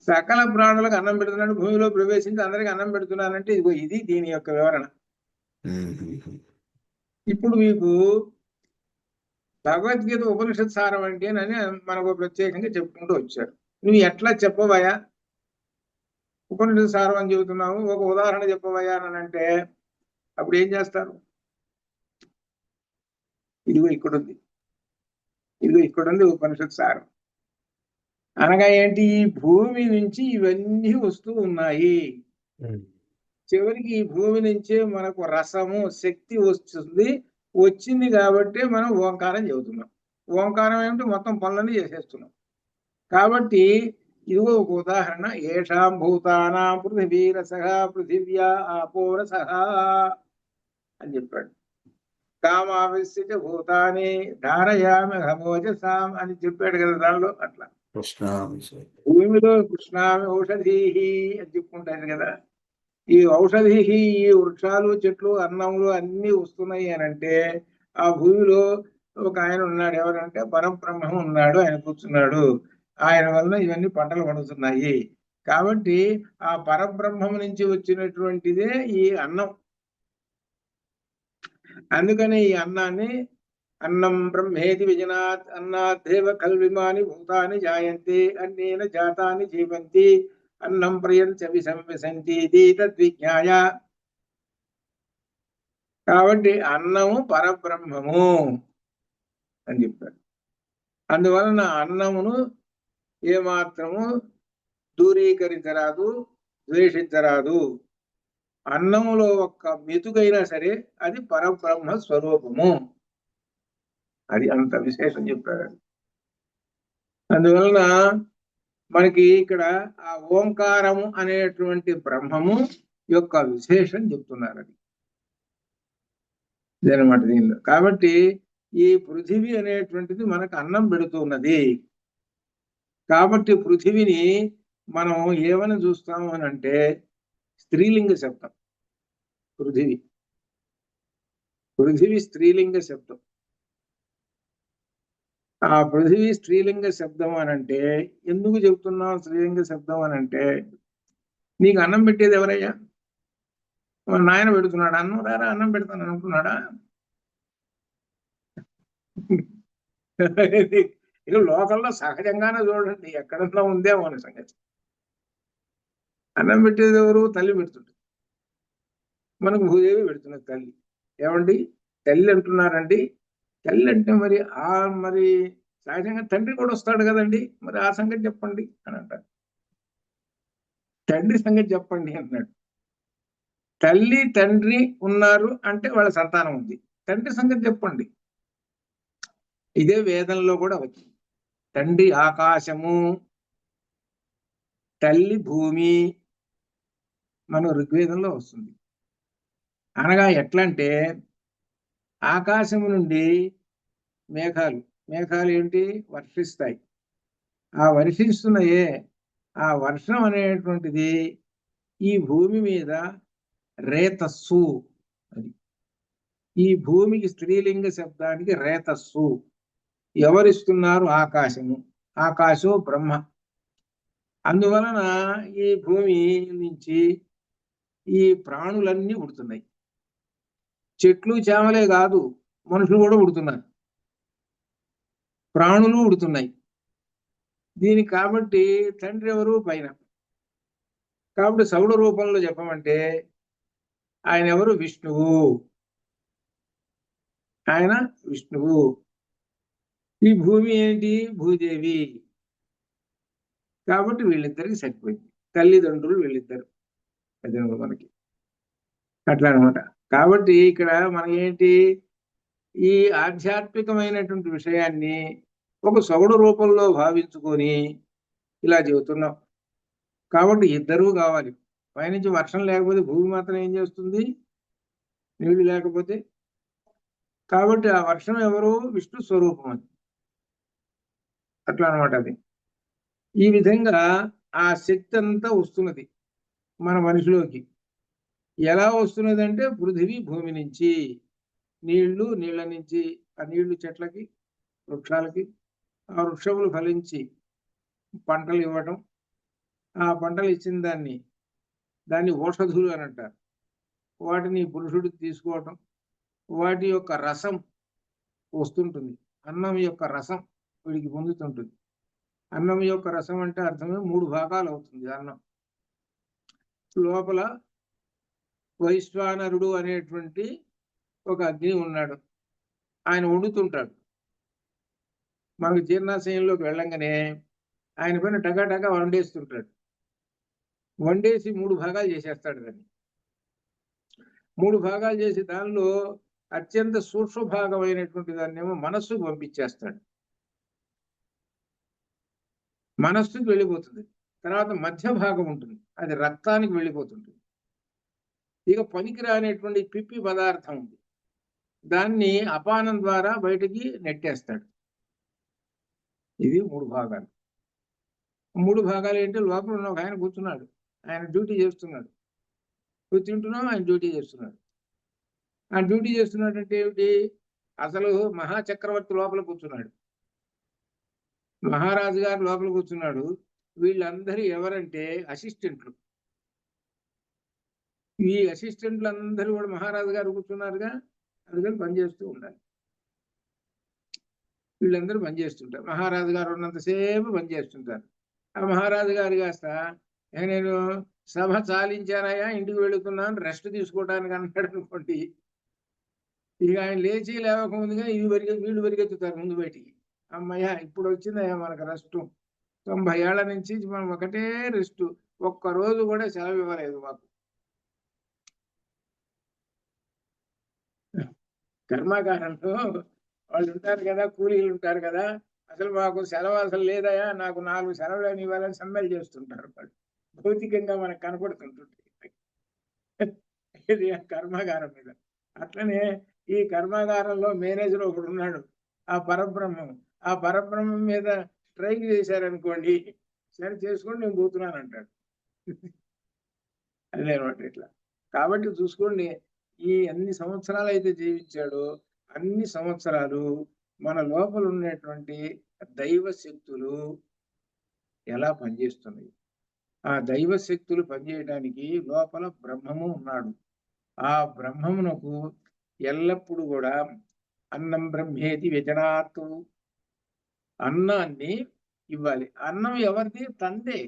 సకల ప్రాణులకు అన్నం పెడుతున్నాడు, భూమిలో ప్రవేశించి అందరికి అన్నం పెడుతున్నానంటే ఇదిగో ఇది దీని యొక్క వివరణ. ఇప్పుడు మీకు భగవద్గీత ఉపనిషత్ సారం అంటే అని మనకు ప్రత్యేకంగా చెప్పుకుంటూ వచ్చారు. నువ్వు ఎట్లా చెప్పవయా ఉపనిషత్ సారం అని చెబుతున్నావు, ఒక ఉదాహరణ చెప్పవయా అని అంటే అప్పుడు ఏం చేస్తారు? ఇదిగో ఇక్కడుంది, ఇదిగో ఇక్కడుంది ఉపనిషత్ సారం. అనగా ఏంటి? ఈ భూమి నుంచి ఇవన్నీ వస్తూ ఉన్నాయి. చివరికి ఈ భూమి నుంచే మనకు రసము శక్తి వస్తుంది. వచ్చింది కాబట్టి మనం ఓంకారం చెబుతున్నాం. ఓంకారం ఏమిటి? మొత్తం పనులన్నీ చేసేస్తున్నాం. కాబట్టి ఇదిగో ఒక ఉదాహరణ. ఏషాం భూతానాం పృథివీరసః పృథివ్యా ఆపోరసః అని చెప్పాడు. కామావిశ్య భూతాని ధారయామి హమోజసాం అని చెప్పాడు కదా దానిలో. అట్లా భూమిలో కృష్ణామి ఔషధీహి అని చెప్పుకుంటారు కదా. ఈ ఔషధీహి, ఈ వృక్షాలు చెట్లు అన్నములు అన్ని వస్తున్నాయి అని అంటే ఆ భూమిలో ఒక ఆయన ఉన్నాడు. ఎవరంటే పరబ్రహ్మం ఉన్నాడు, ఆయన కూర్చున్నాడు. ఆయన వలన ఇవన్నీ పంటలు పండుతున్నాయి. కాబట్టి ఆ పరబ్రహ్మం నుంచి వచ్చినటువంటిదే ఈ అన్నం. అందుకని ఈ అన్నాన్ని అన్నం బ్రహ్మేది విజనాత్ అన్నాదేవ కల్విమాని భూతాని జాయంతి అన్నేన జాతాని జీవంతి అన్నం ప్రియంచ విసంవిశంతి తద్విజ్ఞాయ. కాబట్టి అన్నము పరబ్రహ్మము అని చెప్పారు. అందువలన అన్నమును ఏమాత్రము దూరీకరించరాదు, ద్వేషించరాదు. అన్నములో ఒక్క మెతుకైనా సరే అది పరబ్రహ్మ స్వరూపము. అది అంత విశేషం చెప్పారు. అందువలన మనకి ఇక్కడ ఆ ఓంకారము అనేటువంటి బ్రహ్మము యొక్క విశేషం చెప్తున్నారు. అది ఇదనమాట దీనిలో. కాబట్టి ఈ పృథివీ అనేటువంటిది మనకు అన్నం పెడుతున్నది. కాబట్టి పృథివిని మనం ఏమని చూస్తాము అని అంటే స్త్రీలింగ శబ్దం. పృథివీ, పృథివీ స్త్రీలింగ శబ్దం. ఆ పృథివీ స్త్రీలింగ శబ్దం అని అంటే ఎందుకు చెబుతున్నాం స్త్రీలింగ శబ్దం అని అంటే, నీకు అన్నం పెట్టేది ఎవరయ్యా? మన నాయన పెడుతున్నాడా? అన్నం రారా అన్నం పెడతాను అనుకున్నాడా? ఇక లోకల్లో సహజంగానే చూడండి, ఎక్కడన్నా ఉందేమో అనే సంగతి. అన్నం పెట్టేది ఎవరు? తల్లి పెడుతుంది. మనకు భూదేవి పెడుతున్నది తల్లి. ఏమండి తల్లి అంటున్నారండి? తల్లి అంటే మరి మరి సహజంగా తండ్రి కూడా వస్తాడు కదండి, మరి ఆ సంగతి చెప్పండి అని అంటారు. తండ్రి సంగతి చెప్పండి అన్నాడు. తల్లి తండ్రి ఉన్నారు అంటే వాళ్ళ సంతానం ఉంది, తండ్రి సంగతి చెప్పండి. ఇదే వేదంలో కూడా వచ్చింది. తండ్రి ఆకాశము, తల్లి భూమి, మన ఋగ్వేదంలో వస్తుంది. అనగా ఎట్లా అంటే ఆకాశము నుండి మేఘాలు, మేఘాలు ఏంటి, వర్షిస్తాయి. ఆ వర్షిస్తున్నాయే, ఆ వర్షం అనేటువంటిది ఈ భూమి మీద రేతస్సు. అది ఈ భూమికి స్త్రీలింగ శబ్దానికి రేతస్సు. ఎవరిస్తున్నారు? ఆకాశము. ఆకాశో బ్రహ్మ. అందువలన ఈ భూమి నుంచి ఈ ప్రాణులన్నీ పుడుతున్నాయి. చెట్లు చేమలే కాదు, మనుషులు కూడా పుడుతున్నారు, ప్రాణులు పుడుతున్నాయి. దీనికి కాబట్టి తండ్రి ఎవరు? పైన. కాబట్టి సౌడ రూపంలో చెప్పమంటే ఆయన ఎవరు? విష్ణువు. ఆయన విష్ణువు. ఈ భూమి ఏంటి? భూదేవి. కాబట్టి వీళ్ళిద్దరికి సరిపోయింది, తల్లిదండ్రులు వీళ్ళిద్దరు. అది మనకి అట్లా అనమాట. కాబట్టి ఇక్కడ మనకేంటి, ఈ ఆధ్యాత్మికమైనటువంటి విషయాన్ని ఒక సౌడు రూపంలో భావించుకొని ఇలా చెబుతున్నాం. కాబట్టి ఇద్దరూ కావాలి. పైనుంచి వర్షం లేకపోతే భూమి మాత్రం ఏం చేస్తుంది? నీళ్లు లేకపోతే. కాబట్టి ఆ వర్షం ఎవరు? విష్ణు స్వరూపం. అది అట్లా అనమాట. అది ఈ విధంగా ఆ శక్తి అంతా వస్తున్నది మన మనిషిలోకి. ఎలా వస్తున్నది అంటే పృథివీ భూమి నుంచి, నీళ్లు నీళ్ల నుంచి, ఆ నీళ్లు చెట్లకి వృక్షాలకి, ఆ వృక్షములు ఫలించి పంటలు ఇవ్వటం, ఆ పంటలు ఇచ్చిన దాన్ని ఔషధులు అని అంటారు. వాటిని పురుషుడు తీసుకోవటం, వాటి యొక్క రసం వస్తుంటుంది. అన్నం యొక్క రసం వీడికి పొందుతుంటుంది. అన్నం యొక్క రసం అంటే అర్థమే 3 భాగాలు అవుతుంది అన్నం. లోపల వైశ్వానరుడు అనేటువంటి ఒక అగ్ని ఉన్నాడు, ఆయన వండుతుంటాడు. మనకు జీర్ణాశయంలోకి వెళ్ళంగానే ఆయన పైన టగా వండేస్తుంటాడు. వండేసి 3 భాగాలు చేసేస్తాడు. దాన్ని 3 భాగాలు చేసి దానిలో అత్యంత సూక్ష్మ భాగమైనటువంటి దాన్నేమో మనస్సుకు పంపించేస్తాడు. మనస్సుకు వెళ్ళిపోతుంది. తర్వాత మధ్య భాగం ఉంటుంది, అది రక్తానికి వెళ్ళిపోతుంది. ఇక పనికిరానేటువంటి పిప్పి పదార్థం ఉంది, దాన్ని అపానం ద్వారా బయటికి నెట్టేస్తాడు. ఇది 3 భాగాలు. 3 భాగాలు ఏంటి? లోపల ఉన్న ఒక ఆయన కూర్చున్నాడు, ఆయన డ్యూటీ చేస్తున్నాడు. నువ్వు తింటున్నావు, ఆయన డ్యూటీ చేస్తున్నాడు. ఆ డ్యూటీ చేస్తున్నాడు అంటే ఏమిటి? అసలు మహాచక్రవర్తి లోపల కూర్చున్నాడు, మహారాజు గారు లోపల కూర్చున్నాడు. వీళ్ళందరూ ఎవరంటే అసిస్టెంట్లు. ఈ అసిస్టెంట్లు అందరూ కూడా మహారాజు గారు కూర్చున్నారుగా, అందుకని పనిచేస్తూ ఉండాలి. వీళ్ళందరూ పనిచేస్తుంటారు, మహారాజు గారు ఉన్నంతసేపు పనిచేస్తుంటారు. ఆ మహారాజు గారు కాస్త నేను సభ చాలించానయ్యా, ఇంటికి వెళుతున్నాను, రెస్ట్ తీసుకోవడానికి అన్నాడు అనుకోండి. ఇక ఆయన లేచి లేవకముందుగా వీళ్ళు పరిగెత్తుతారు ముందు బయటికి. అమ్మయ్య ఇప్పుడు వచ్చిందయ్యా మనకు రెస్ట్. 90 ఏళ్ల నుంచి మనం ఒకటే రెస్ట్, ఒక్కరోజు కూడా సెలవు ఇవ్వలేదు మాకు. కర్మాగారంలో వాళ్ళు ఉంటారు కదా, కూలీలు ఉంటారు కదా, అసలు మాకు సెలవు అసలు లేదయా, నాకు 4 సెలవులు ఇవ్వాలని సమ్మెలు చేస్తుంటారు వాళ్ళు. భౌతికంగా మనకు కనపడుతుంటుంది ఇది కర్మాగారం మీద. అట్లనే ఈ కర్మాగారంలో మేనేజర్ ఒకడు ఉన్నాడు, ఆ పరబ్రహ్మం. ఆ పరబ్రహ్మం మీద స్ట్రైక్ చేశారనుకోండి, సరే చేసుకోండి నేను పోతున్నాను అంటాడు. అదే అనమాట ఇట్లా. కాబట్టి చూసుకోండి, ఈ అన్ని సంవత్సరాలు అయితే జీవించాడో అన్ని సంవత్సరాలు మన లోపల ఉన్నటువంటి దైవ శక్తులు ఎలా పనిచేస్తున్నాయి. ఆ దైవ శక్తులు పనిచేయడానికి లోపల బ్రహ్మము ఉన్నాడు. ఆ బ్రహ్మమునకు ఎల్లప్పుడూ కూడా అన్నం బ్రహ్మేతి వ్యజనాత్తు, అన్నాన్ని ఇవ్వాలి. అన్నం ఎవరిది? తందే.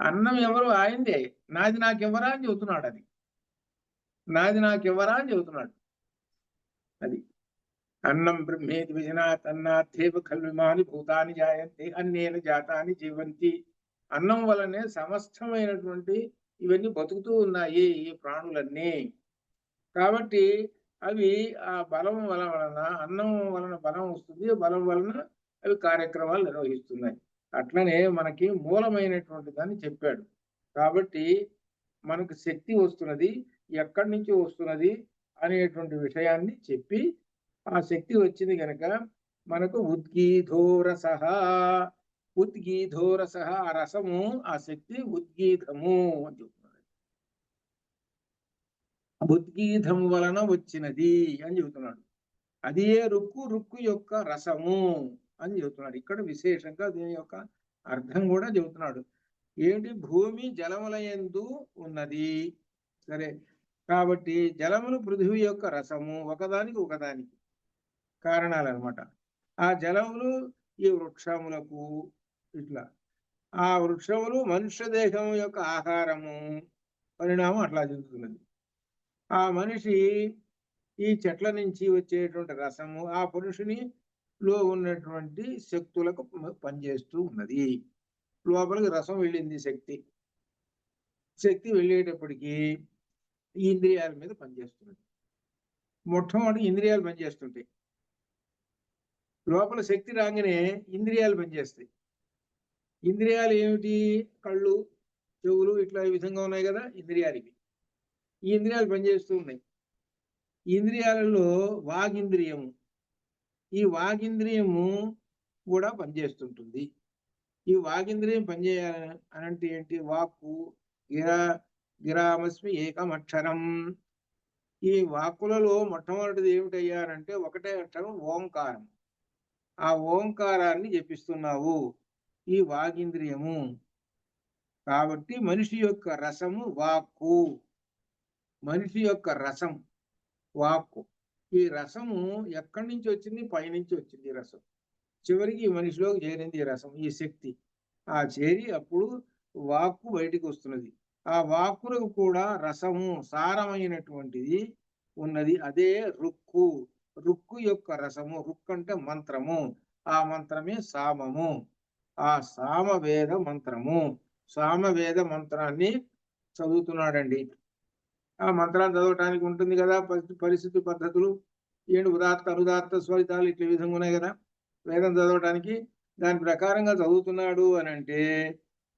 అన్నం ఎవరు? ఆయనదే. నాది నాకెవరా అని చెబుతున్నాడు. అది నాది నాకెవరా అని చెబుతున్నాడు. అది అన్నం బ్రహ్మేతి విజనాత్ అన్నాథేవ ఖల్విమాని భూతాని జాయంతి అన్నేన జాతాని జీవంతి. అన్నం వలనే సమస్తమైనటువంటి ఇవన్నీ బతుకుతూ ఉన్నాయి ఈ ప్రాణులన్నీ. కాబట్టి అవి ఆ బలం వలన అన్నం వలన బలం వస్తుంది, బలం వలన అవి కార్యక్రమాలు నిర్వహిస్తున్నాయి. అట్లనే మనకి మూలమైనటువంటి దాన్ని చెప్పాడు. కాబట్టి మనకు శక్తి వస్తున్నది, ఎక్కడి నుంచి వస్తున్నది అనేటువంటి విషయాన్ని చెప్పి, ఆ శక్తి వచ్చింది కనుక మనకు ఉద్గీధోరసః, ఉద్గీధోరసః ఆ రసము, ఆ శక్తి ఉద్గీధము అని చెప్తున్నారు. ఉద్గీధం వలన వచ్చినది అని చెబుతున్నాడు. అదే రుక్కు, రుక్కు యొక్క రసము అని చెబుతున్నాడు. ఇక్కడ విశేషంగా దీని యొక్క అర్థం కూడా చెబుతున్నాడు. ఏమిటి? భూమి జలములయందు ఉన్నది. సరే, కాబట్టి జలములు పృథివీ యొక్క రసము, ఒకదానికి ఒకదానికి కారణాలు అనమాట. ఆ జలములు ఈ వృక్షములకు, ఇట్లా ఆ వృక్షములు మనుష్య దేహం యొక్క ఆహారము, పరిణామం అట్లా జరుగుతున్నది. ఆ మనిషి ఈ చెట్ల నుంచి వచ్చేటువంటి రసము ఆ పురుషుని లో ఉన్నటువంటి శక్తులకు పనిచేస్తూ ఉన్నది. లోపలికి రసం వెళ్ళింది, శక్తి వెళ్ళేటప్పటికీ ఈ ఇంద్రియాల మీద పనిచేస్తున్నది. మొట్టమొదటి ఇంద్రియాలు పనిచేస్తుంటాయి, లోపల శక్తి రాగానే ఇంద్రియాలు పనిచేస్తాయి. ఇంద్రియాలు ఏమిటి? కళ్ళు, చెవులు, ఇట్లా ఈ విధంగా ఉన్నాయి కదా ఇంద్రియాలు. ఈ ఇంద్రియాలు పనిచేస్తూ ఉన్నాయి. ఇంద్రియాలలో వాగింద్రియము, ఈ వాగింద్రియము కూడా పనిచేస్తుంటుంది. ఈ వాగింద్రియం పనిచేయాలని అనంటే ఏంటి? వాక్కు గిరామస్మి ఏకమక్షరం. ఈ వాక్కులలో మొట్టమొదటిది ఏమిటయ్యానంటే ఒకటే అక్షరం ఓంకారం. ఆ ఓంకారాన్ని జపిస్తున్నావు, ఈ వాగింద్రియము. కాబట్టి మనిషి యొక్క రసము వాక్కు, మనిషి యొక్క రసం వాక్కు. ఈ రసము ఎక్కడి నుంచి వచ్చింది? పైనుంచి వచ్చింది ఈ రసం. చివరికి ఈ మనిషిలోకి చేరింది ఈ రసం, ఈ శక్తి. ఆ చేరి అప్పుడు వాక్కు బయటికి వస్తున్నది. ఆ వాక్కులకు కూడా రసము, సారమైనటువంటిది ఉన్నది. అదే రుక్కు. రుక్కు యొక్క రసము, రుక్కు అంటే మంత్రము, ఆ మంత్రమే సామము. ఆ సామవేద మంత్రము, సామవేద మంత్రాన్ని చదువుతున్నాడండి. ఆ మంత్రాన్ని చదవటానికి ఉంటుంది కదా పరిస్థితి, పద్ధతులు. ఏడు ఉదాత్త అనుదాత్త స్వరితాలు ఇట్లా విధంగా ఉన్నాయి కదా వేదం చదవటానికి. దాని ప్రకారంగా చదువుతున్నాడు అని అంటే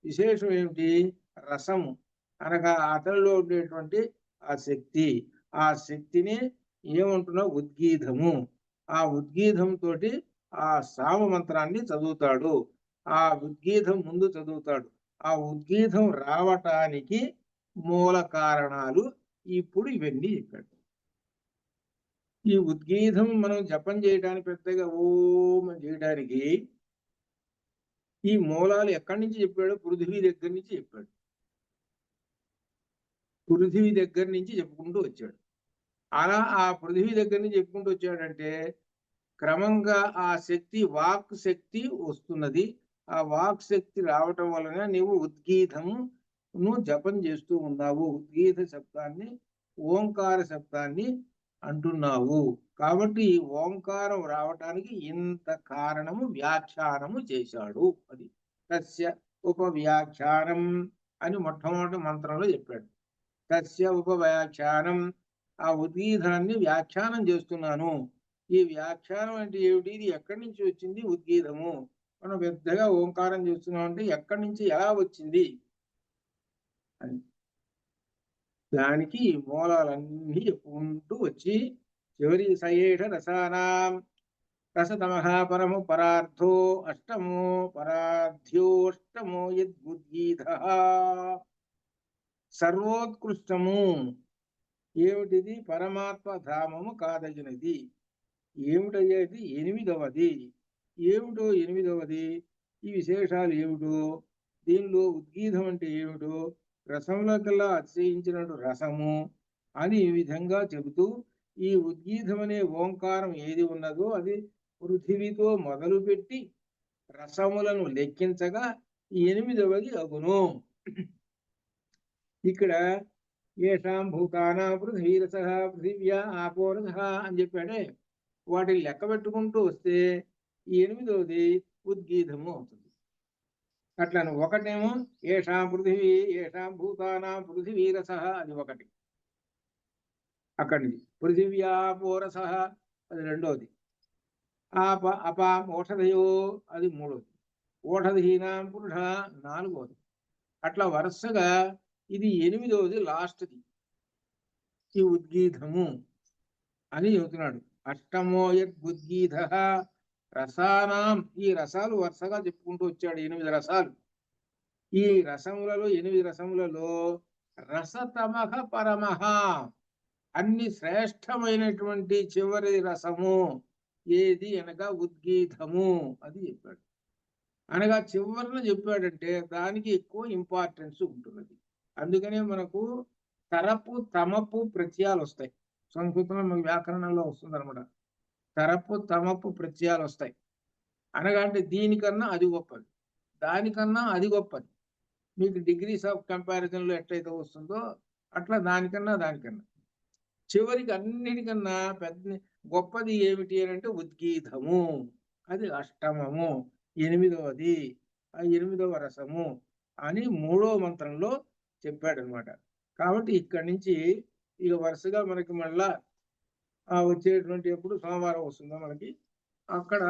విశేషం ఏమిటి? రసము అనగా అతనిలో ఉండేటువంటి ఆ శక్తి. ఆ శక్తిని ఏమంటున్నావు? ఉద్గీధము. ఆ ఉద్గీధం తోటి ఆ సామ మంత్రాన్ని చదువుతాడు. ఆ ఉద్గీధం ముందు చదువుతాడు. ఆ ఉద్గీధం రావటానికి మూల కారణాలు ఇప్పుడు ఇవన్నీ చెప్పాడు. ఈ ఉద్గీధం మనం జపం చేయడానికి, పెద్దగా ఓం చేయడానికి ఈ మూలాలు ఎక్కడి నుంచి చెప్పాడు? పృథివీ దగ్గర నుంచి చెప్పాడు. పృథివీ దగ్గర నుంచి చెప్పుకుంటూ వచ్చాడు. అలా ఆ పృథివీ దగ్గర నుంచి చెప్పుకుంటూ వచ్చాడంటే క్రమంగా ఆ శక్తి, వాక్ శక్తి వస్తున్నది. ఆ వాక్ శక్తి రావటం వలన నీవు ఉద్గీధమును జపం చేస్తూ ఉన్నావు. ఉద్గీత శబ్దాన్ని, ఓంకార శబ్దాన్ని అంటున్నావు. కాబట్టి ఈ ఓంకారం రావటానికి ఇంత కారణము వ్యాఖ్యానము చేశాడు. అది తస్య ఉపవ్యాఖ్యానం అని మొట్టమొదటి మంత్రంలో చెప్పాడు. తస్య ఉపవ్యాఖ్యానం, ఆ ఉద్గీతాన్ని వ్యాఖ్యానం చేస్తున్నాను. ఈ వ్యాఖ్యానం అంటే ఏమిటి? ఇది ఎక్కడి నుంచి వచ్చింది? ఉద్గీతము. మనం పెద్దగా ఓంకారం చేస్తున్నాం అంటే ఎక్కడి నుంచి, ఎలా వచ్చింది అని దానికి మూలాలన్నీ చెప్పుకుంటూ వచ్చి చివరి సయేష రసానాం రసతమః పరము పరార్థో అష్టమో పరాధ్యోష్టమో యద్గుద్గీతః. సర్వోత్కృష్టము ఏమిటిది? పరమాత్మ ధామము కాదగినది. ఏమిటయ్యేది? ఎనిమిదవది. ఏమిటో ఎనిమిదవది? ఈ విశేషాలు ఏమిటో, దీనిలో ఉద్గీతం అంటే ఏమిటో, రసంలోకల్లా అతిశయించినట్టు రసము అని ఈ విధంగా చెబుతూ, ఈ ఉద్గీతం అనే ఓంకారం ఏది ఉన్నదో అది పృథివీతో మొదలుపెట్టి రసములను లెక్కించగా ఎనిమిదవది అగును. ఇక్కడ ఏషాం భూతానా పృథ్వీరస పృథివ్యా ఆపోరస అని చెప్పాడే, వాటిని లెక్క పెట్టుకుంటూ వస్తే ఈ 8వది ఉద్గీతము అవుతుంది. అట్లను ఒకటేమో ఏషాం పృథివీ ఏషాం భూతానాం పృథివీరస అది ఒకటి, అక్కడి నుంచి పృథివ్యాపోరస అది రెండోది, అపాం ఓషధయో అది మూడోది, ఓషధీనాం పురుష నాలుగోది. అట్లా వరుసగా ఇది 8వది లాస్ట్ది ఈ ఉద్గీతము అని చెబుతున్నాడు. అష్టమో యద్గుద్గీత రసానాం, ఈ రసాలు వరుసగా చెప్పుకుంటూ వచ్చాడు 8 రసాలు. ఈ రసములలో 8 రసములలో రసతమః పరమః, అన్ని శ్రేష్టమైనటువంటి చివరి రసము ఏది అనగా ఉద్గీతము అది చెప్పాడు. అనగా చివరిలో చెప్పాడంటే దానికి ఎక్కువ ఇంపార్టెన్స్ ఉంటున్నది. అందుకనే మనకు తరపు తమపు ప్రత్యయాలు వస్తాయి. సంస్కృతంలో మన వ్యాకరణంలో వస్తుంది అనమాట. తరపు తమపు ప్రత్యయాలు వస్తాయి. అనగా అంటే దీనికన్నా అది గొప్పది, దానికన్నా అది గొప్పది. మీకు డిగ్రీస్ ఆఫ్ కంపారిజన్లో ఎట్లయితే వస్తుందో అట్లా దానికన్నా చివరికి అన్నిటికన్నా పెద్ద గొప్పది ఏమిటి అని అంటే ఉద్గీతము, అది అష్టమము, 8వది, ఆ 8వ రసము అని 3వ మంత్రంలో చెప్పాడనమాట. కాబట్టి ఇక్కడి నుంచి ఇక వరుసగా మనకి మళ్ళా వచ్చేటువంటి ఎప్పుడు సోమవారం వస్తుందో మనకి, అక్కడ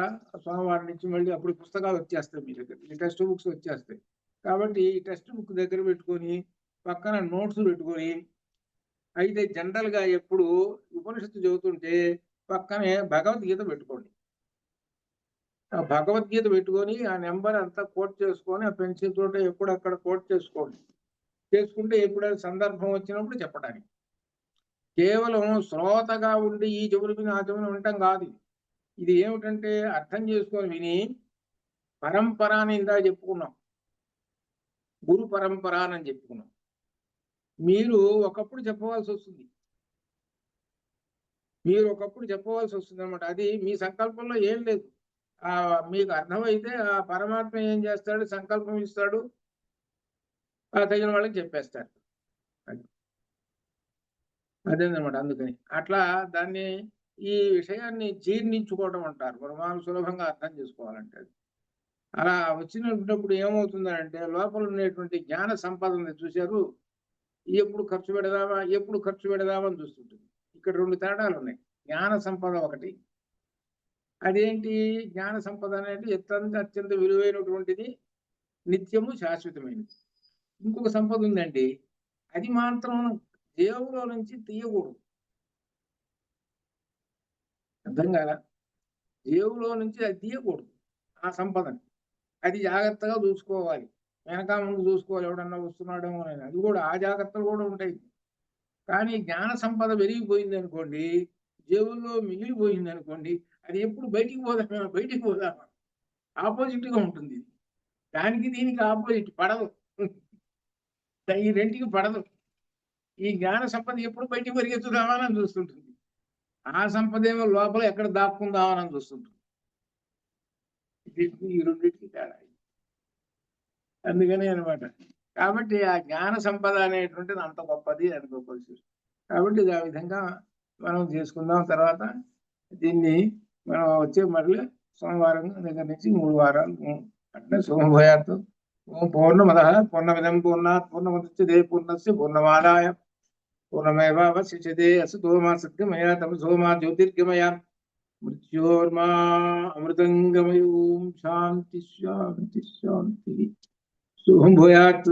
సోమవారం నుంచి మళ్ళీ అప్పుడు పుస్తకాలు వచ్చేస్తాయి మీ దగ్గర, ఈ టెక్స్ట్ బుక్స్ వచ్చేస్తాయి. కాబట్టి ఈ టెక్స్ట్ బుక్ దగ్గర పెట్టుకొని పక్కన నోట్స్ పెట్టుకొని, అయితే జనరల్గా ఎప్పుడు ఉపనిషత్తు చదువుతుంటే పక్కనే భగవద్గీత పెట్టుకోండి. ఆ భగవద్గీత పెట్టుకొని ఆ నెంబర్ అంతా కోట్ చేసుకొని ఆ పెన్సిల్ తోటి ఎప్పుడు అక్కడ కోట్ చేసుకుంటే ఎప్పుడైనా సందర్భం వచ్చినప్పుడు చెప్పడానికి. కేవలం శ్రోతగా ఉండి ఈ చెవులు విని ఆ చెవులు ఉండటం కాదు. ఇది ఏమిటంటే అర్థం చేసుకొని విని పరంపర అని ఇందా చెప్పుకున్నాం, గురు పరంపర అని చెప్పుకున్నాం. మీరు ఒకప్పుడు చెప్పవలసి వస్తుంది, అనమాట. అది మీ సంకల్పంలో ఏం లేదు. మీకు అర్థమైతే ఆ పరమాత్మ ఏం చేస్తాడు, సంకల్పం ఇస్తాడు, తగిన వాళ్ళకి చెప్పేస్తాడు. అదేనమాట. అందుకని అట్లా దాన్ని ఈ విషయాన్ని జీర్ణించుకోవడం అంటారు. మనం సులభంగా అర్థం చేసుకోవాలంటే అలా వచ్చినప్పుడు ఏమవుతుందంటే లోపల ఉండేటువంటి జ్ఞాన సంపదని చూశారు, ఎప్పుడు ఖర్చు పెడదామని చూస్తుంటుంది. ఇక్కడ 2 తేడాలు ఉన్నాయి. జ్ఞాన సంపద ఒకటి, అదేంటి జ్ఞాన సంపద అనేది అత్యంత విలువైనటువంటిది, నిత్యము శాశ్వతమైనది. ఇంకొక సంపద ఉందండి, అది మాత్రం దేవులో నుంచి తీయకూడదు. అర్థం కాదా? దేవులో నుంచి అది తీయకూడదు. ఆ సంపదని అది జాగ్రత్తగా చూసుకోవాలి, వెనక ముందు చూసుకోవాలి, ఎవడన్నా వస్తున్నాడేమో అని. అది కూడా ఆ జాగ్రత్తలు కూడా ఉంటాయి. కానీ జ్ఞాన సంపద పెరిగిపోయింది అనుకోండి, జేబుల్లో మిగిలిపోయింది అనుకోండి, అది ఎప్పుడు బయటికి పోదామా ఆపోజిట్ గా ఉంటుంది. దానికి దీనికి ఆపోజిట్ పడదు, ఈ రెంటికి పడదు. ఈ జ్ఞాన సంపద ఎప్పుడు బయటికి పరిగెత్తుదామని చూస్తుంటుంది, ఆ సంపద ఏమో లోపల ఎక్కడ దాక్కుందామని చూస్తుంటుంది. ఈ రెండింటికి తేడా. అందుకనే అనమాట. కాబట్టి ఆ జ్ఞాన సంపద అనేటువంటిది అంత గొప్పది అనుకోవచ్చు. కాబట్టి ఆ విధంగా మనం చేసుకుందాం. తర్వాత దీన్ని మనం వచ్చే మళ్ళీ సోమవారం దగ్గర నుంచి 3 వారాలు అంటే శుభభయాత్తు. పూర్ణమద పూర్ణమిదం పూర్ణాత్ పూర్ణముదచ్యతే పూర్ణస్య పూర్ణమాదాయ పూర్ణమేవావశిష్యతే. అసతో మా సద్గమయ తమసో మా జ్యోతిర్గమయ మృత్యోర్మా అమృతంగమయం. శాంతి శాంతి శాంతి. శుభం భూయాత్.